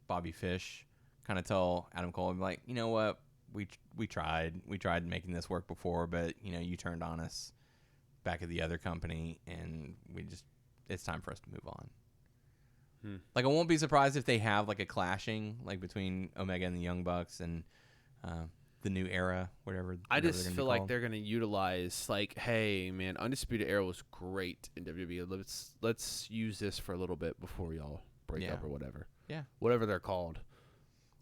Bobby Fish kind of tell Adam Cole, like, you know what, we tried making this work before, but, you turned on us back at the other company, and it's time for us to move on. Like, I won't be surprised if they have, like, a clashing, like, between Omega and the Young Bucks and the new era, whatever. I just feel like they're going to utilize, like, hey, man, Undisputed Era was great in WWE. Let's use this for a little bit before y'all break up or whatever. Yeah. Whatever they're called.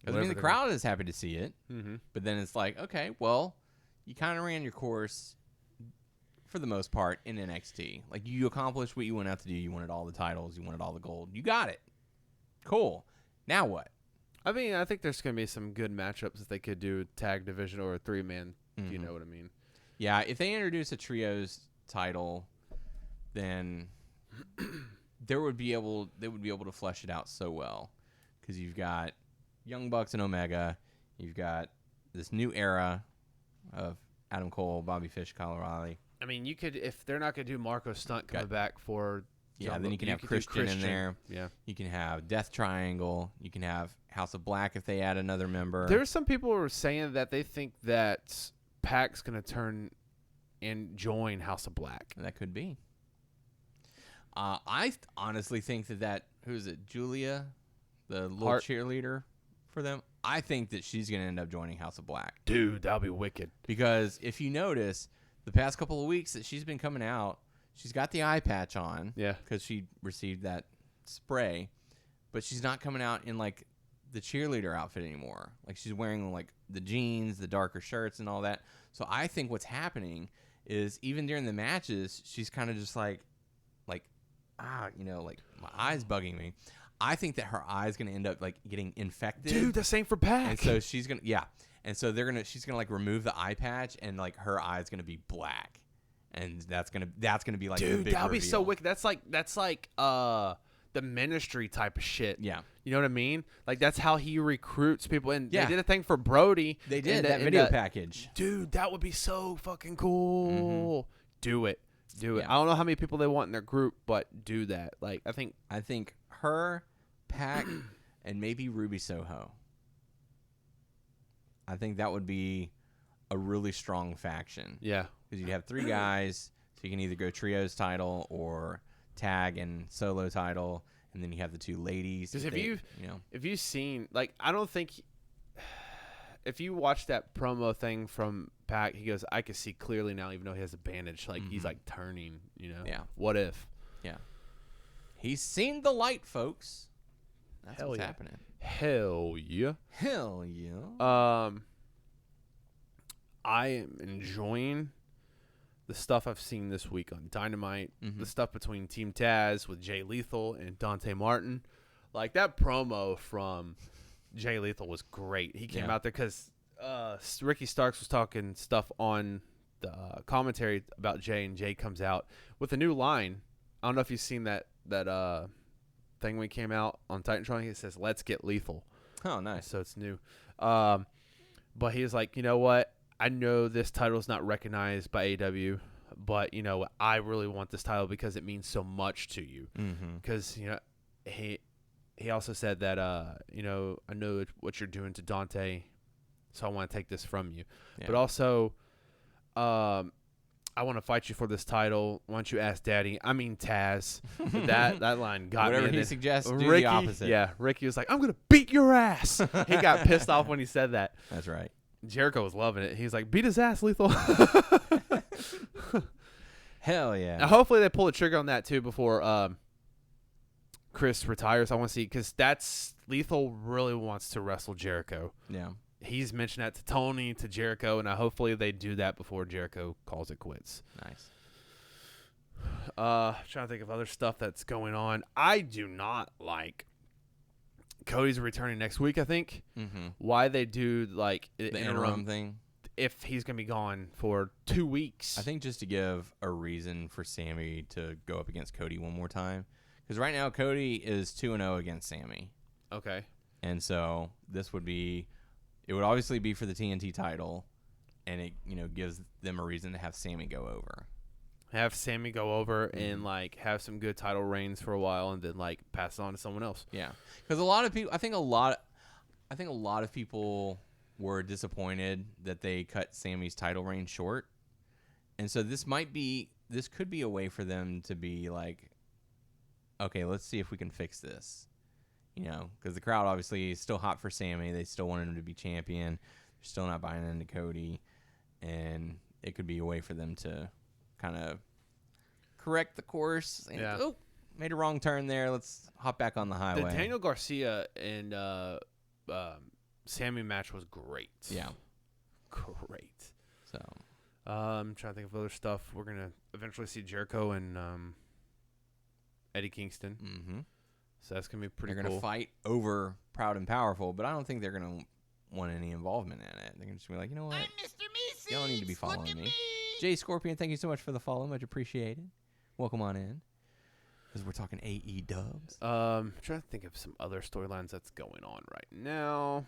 Because, I mean, the crowd is happy to see it. Mm-hmm. But then it's like, okay, well, you kind of ran your course for the most part in NXT. Like, you accomplished what you went out to do. You wanted all the titles. You wanted all the gold. You got it. Cool. Now what? I mean, I think there's going to be some good matchups that they could do tag division or a 3-man, if you know what I mean. Yeah, if they introduce a trios title, then they would be able to flesh it out so well. Because you've got Young Bucks and Omega. You've got this new era of Adam Cole, Bobby Fish, Kyle O'Reilly. I mean, you could, if they're not going to do Marco Stunt coming back for... Yeah, then you can have Christian in there. Yeah. You can have Death Triangle. You can have House of Black if they add another member. There's some people who are saying that they think that Pac's going to turn and join House of Black. That could be. I honestly think that who's it, Julia, the little cheerleader for them? I think that she's going to end up joining House of Black. Dude, that'll be wicked. Because if you notice, the past couple of weeks that she's been coming out, she's got the eye patch on. Yeah. Because she received that spray. But she's not coming out in, like, the cheerleader outfit anymore. Like, she's wearing, like, the jeans, the darker shirts, and all that. So I think what's happening is even during the matches, she's kind of just like, like, my eye's bugging me. I think that her eye's going to end up, like, getting infected. Dude, the same for Pac. And so she's going to, yeah. And so she's going to, like, remove the eye patch, and, like, her eye's going to be black. And that's gonna be like, dude, the big that'll be so reveal. wicked. That's like the Ministry type of shit. Yeah, you know what I mean. Like that's how he recruits people. And yeah. they did a thing for Brody. They did that video package. Dude, that would be so fucking cool. Mm-hmm. Do it. Yeah. I don't know how many people they want in their group, but do that. Like I think her, Pac, and maybe Ruby Soho. I think that would be a really strong faction. Yeah. Because you'd have 3 guys, so you can either go trios title or tag and solo title, and then you have the 2 ladies. Because if you've seen, like, I don't think, if you watch that promo thing from Pac, he goes, I can see clearly now, even though he has a bandage, like he's like turning, Yeah. What if? Yeah. He's seen the light, folks. That's what's happening. Hell yeah. Hell yeah. I am enjoying the stuff I've seen this week on Dynamite, the stuff between Team Taz with Jay Lethal and Dante Martin. Like, that promo from Jay Lethal was great. He came out there because Ricky Starks was talking stuff on the commentary about Jay, and Jay comes out with a new line. I don't know if you've seen that thing when he came out on Titantron. He says, "Let's get lethal." Oh, nice. So it's new. But he was like, you know what? I know this title is not recognized by AEW, but, you know, I really want this title because it means so much to you. Because, you know, he also said that, you know, I know what you're doing to Dante, so I want to take this from you. Yeah. But also, I want to fight you for this title. Why don't you ask Daddy? I mean, Taz. that line got Whatever me. Whatever he suggests, do Ricky, the opposite. Yeah, Ricky was like, I'm going to beat your ass. He got pissed off when he said that. That's right. Jericho was loving it. He's like, beat his ass, Lethal. Hell yeah. Now, hopefully they pull the trigger on that, too, before Chris retires. I want to see, because Lethal really wants to wrestle Jericho. Yeah. He's mentioned that to Tony, to Jericho, and hopefully they do that before Jericho calls it quits. Nice. Trying to think of other stuff that's going on. I do not like Cody's returning next week, I think. Why they do like the interim thing, if he's going to be gone for 2 weeks. I think just to give a reason for Sammy to go up against Cody one more time. Because right now Cody is 2-0 against Sammy. Okay. And so it would obviously be for the TNT title, and it, you know, gives them a reason to have Sammy go over. Have Sammy go over and, like, have some good title reigns for a while, and then, like, pass it on to someone else. Yeah, because a lot of people, I think a lot of people were disappointed that they cut Sammy's title reign short, and so this could be a way for them to be like, okay, let's see if we can fix this. You know, because the crowd obviously is still hot for Sammy. They still want him to be champion. They're still not buying into Cody, and it could be a way for them to kind of correct the course. And, oh, made a wrong turn there. Let's hop back on the highway. The Daniel Garcia and Sammy match was great. Yeah. Great. So. I'm trying to think of other stuff. We're going to eventually see Jericho and Eddie Kingston. Mm-hmm. So that's going to be pretty cool. cool. They're going to fight over Proud and Powerful, but I don't think they're going to want any involvement in it. They're going to just be like, you know what? I'm Mr. Meeseeks. You don't need to be following me. Jay Scorpion, thank you so much for the follow. Much appreciated. Welcome on in. Because we're talking AE dubs. I'm trying to think of some other storylines that's going on right now.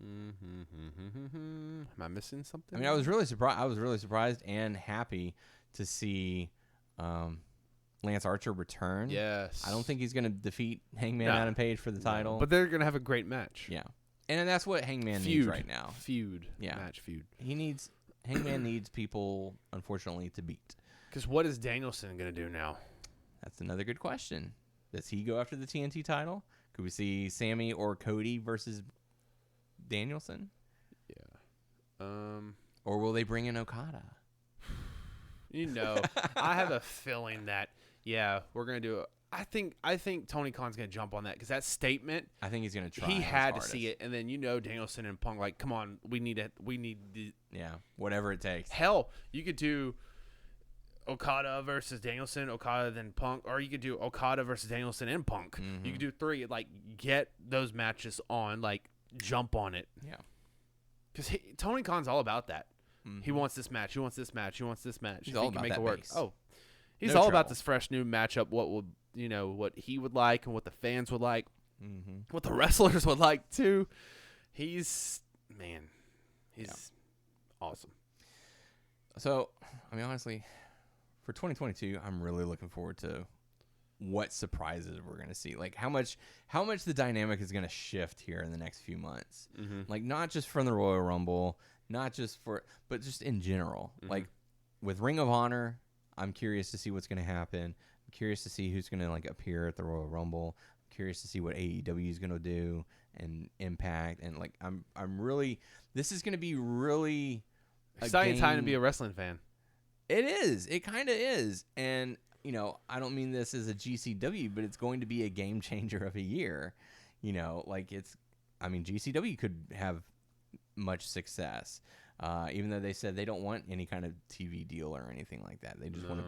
Am I missing something? I mean, I was really surprised and happy to see Lance Archer return. Yes. I don't think he's going to defeat Hangman Adam Page for the title. But they're going to have a great match. Yeah. And that's what Hangman needs right now. Match feud. Hangman needs people, unfortunately, to beat. Because what is Danielson going to do now? That's another good question. Does he go after the TNT title? Could we see Sammy or Cody versus Danielson? Yeah. Or will they bring in Okada? I have a feeling that, we're going to do it. I think Tony Khan's going to jump on that because that statement. I think he's going to try. He had to see it, and then Danielson and Punk like, come on, we need it. We need whatever it takes. Hell, you could do Okada versus Danielson, Okada then Punk, or you could do Okada versus Danielson and Punk. Mm-hmm. You could do 3. Like, get those matches on. Like, jump on it. Yeah. Because Tony Khan's all about that. Mm-hmm. He wants this match. He wants this match. He wants this match. He's all about make that it work. base. Oh, he's No all trouble. about this fresh new matchup. What he would like and what the fans would like, what the wrestlers would like too. He's awesome. So, I mean, honestly, for 2022, I'm really looking forward to what surprises we're going to see. Like how much the dynamic is going to shift here in the next few months. Mm-hmm. Like not just from the Royal Rumble, but just in general. Mm-hmm. Like with Ring of Honor, I'm curious to see what's going to happen. I'm curious to see who's going to like appear at the Royal Rumble. I'm curious to see what AEW is going to do and Impact, and like I'm really, this is going to be really exciting time to be a wrestling fan. It is. It kind of is. And, I don't mean this as a GCW, but it's going to be a game changer of a year. GCW could have much success. Even though they said they don't want any kind of TV deal or anything like that. They just want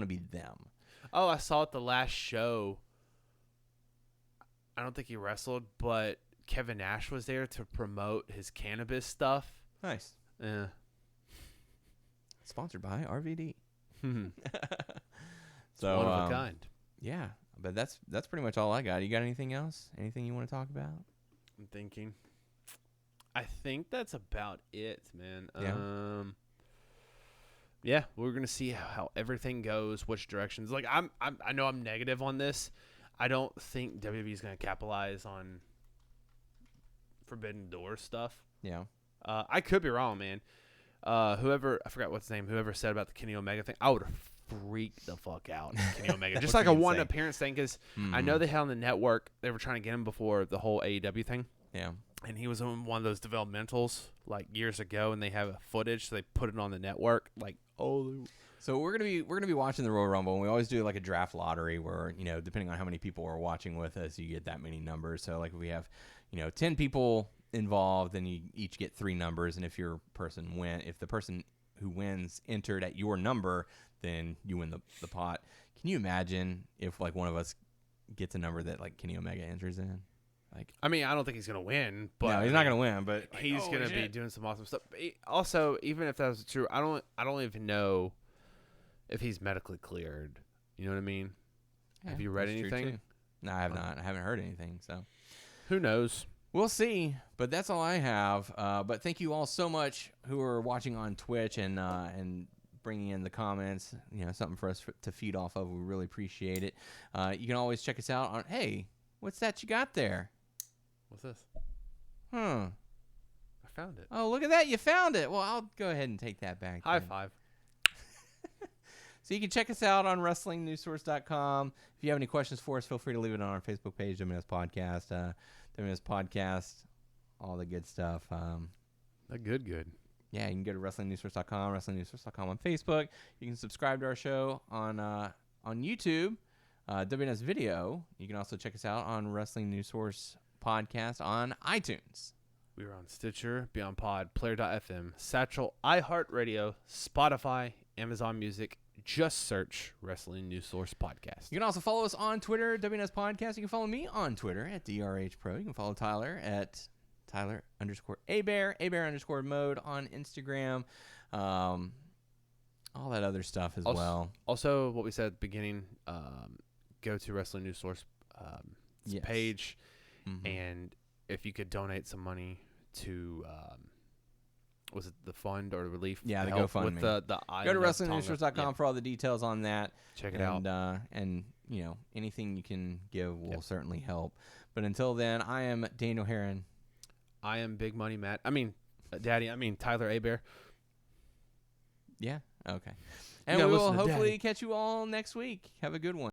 to be them. Oh, I saw at the last show. I don't think he wrestled, but Kevin Nash was there to promote his cannabis stuff. Nice. Yeah. Sponsored by RVD. So one of a kind. Yeah, but that's pretty much all I got. You got anything else? Anything you want to talk about? I'm thinking. I think that's about it, man. Yeah. Yeah, we're gonna see how everything goes, which directions. Like I know I'm negative on this. I don't think WWE is gonna capitalize on Forbidden Door stuff. Yeah. I could be wrong, man. Whoever, I forgot what's his name, whoever said about the Kenny Omega thing, I would have freaked the fuck out. Kenny Omega, just like a one appearance thing, because I know they had on the network, they were trying to get him before the whole AEW thing. Yeah. And he was on one of those developmentals like years ago, and they have footage, so they put it on the network. Like, so we're gonna be watching the Royal Rumble, and we always do like a draft lottery where depending on how many people are watching with us, you get that many numbers. So like if we have 10 people involved, then you each get 3 numbers, and if the person who wins entered at your number, then you win the pot. Can you imagine if like one of us gets a number that like Kenny Omega enters in? Like, I mean, I don't think he's gonna win, but no, he's not gonna win, but like, he's gonna be doing some awesome stuff. Also, even if that's true, I don't even know if he's medically cleared. You know what I mean? Yeah, have you read anything? No, I have not. I haven't heard anything. So who knows? We'll see, but that's all I have. But thank you all so much who are watching on Twitch and bringing in the comments. Something for us to feed off of. We really appreciate it. You can always check us out on. Hey, what's that you got there? What's this? I found it. Oh, look at that! You found it. Well, I'll go ahead and take that back. High five. So you can check us out on WrestlingNewsSource.com. If you have any questions for us, feel free to leave it on our Facebook page, WNS Podcast. WNS Podcast, all the good stuff. The good. Yeah, you can go to WrestlingNewsSource.com, WrestlingNewsSource.com on Facebook. You can subscribe to our show on YouTube, WNS Video. You can also check us out on Wrestling News Source Podcast on iTunes. We are on Stitcher, Beyond Pod, Player.fm, Satchel, iHeartRadio, Spotify, Amazon Music. Just search Wrestling News Source Podcast. You can also follow us on Twitter, WNS Podcast. You can follow me on Twitter at DRHPro. You can follow Tyler at Tyler_Abear, Abear_mode on Instagram. All that other stuff as well. Also, what we said at the beginning, go to Wrestling News Source page, and if you could donate some money to, was it the fund or the relief? Yeah, the help GoFundMe. with the Go to WrestlingNewsSource.com for all the details on that. Check it out. And, you know, anything you can give will certainly help. But until then, I am Daniel Herron. I am Big Money Matt. Tyler Abear. Yeah, okay. And we will hopefully catch you all next week. Have a good one.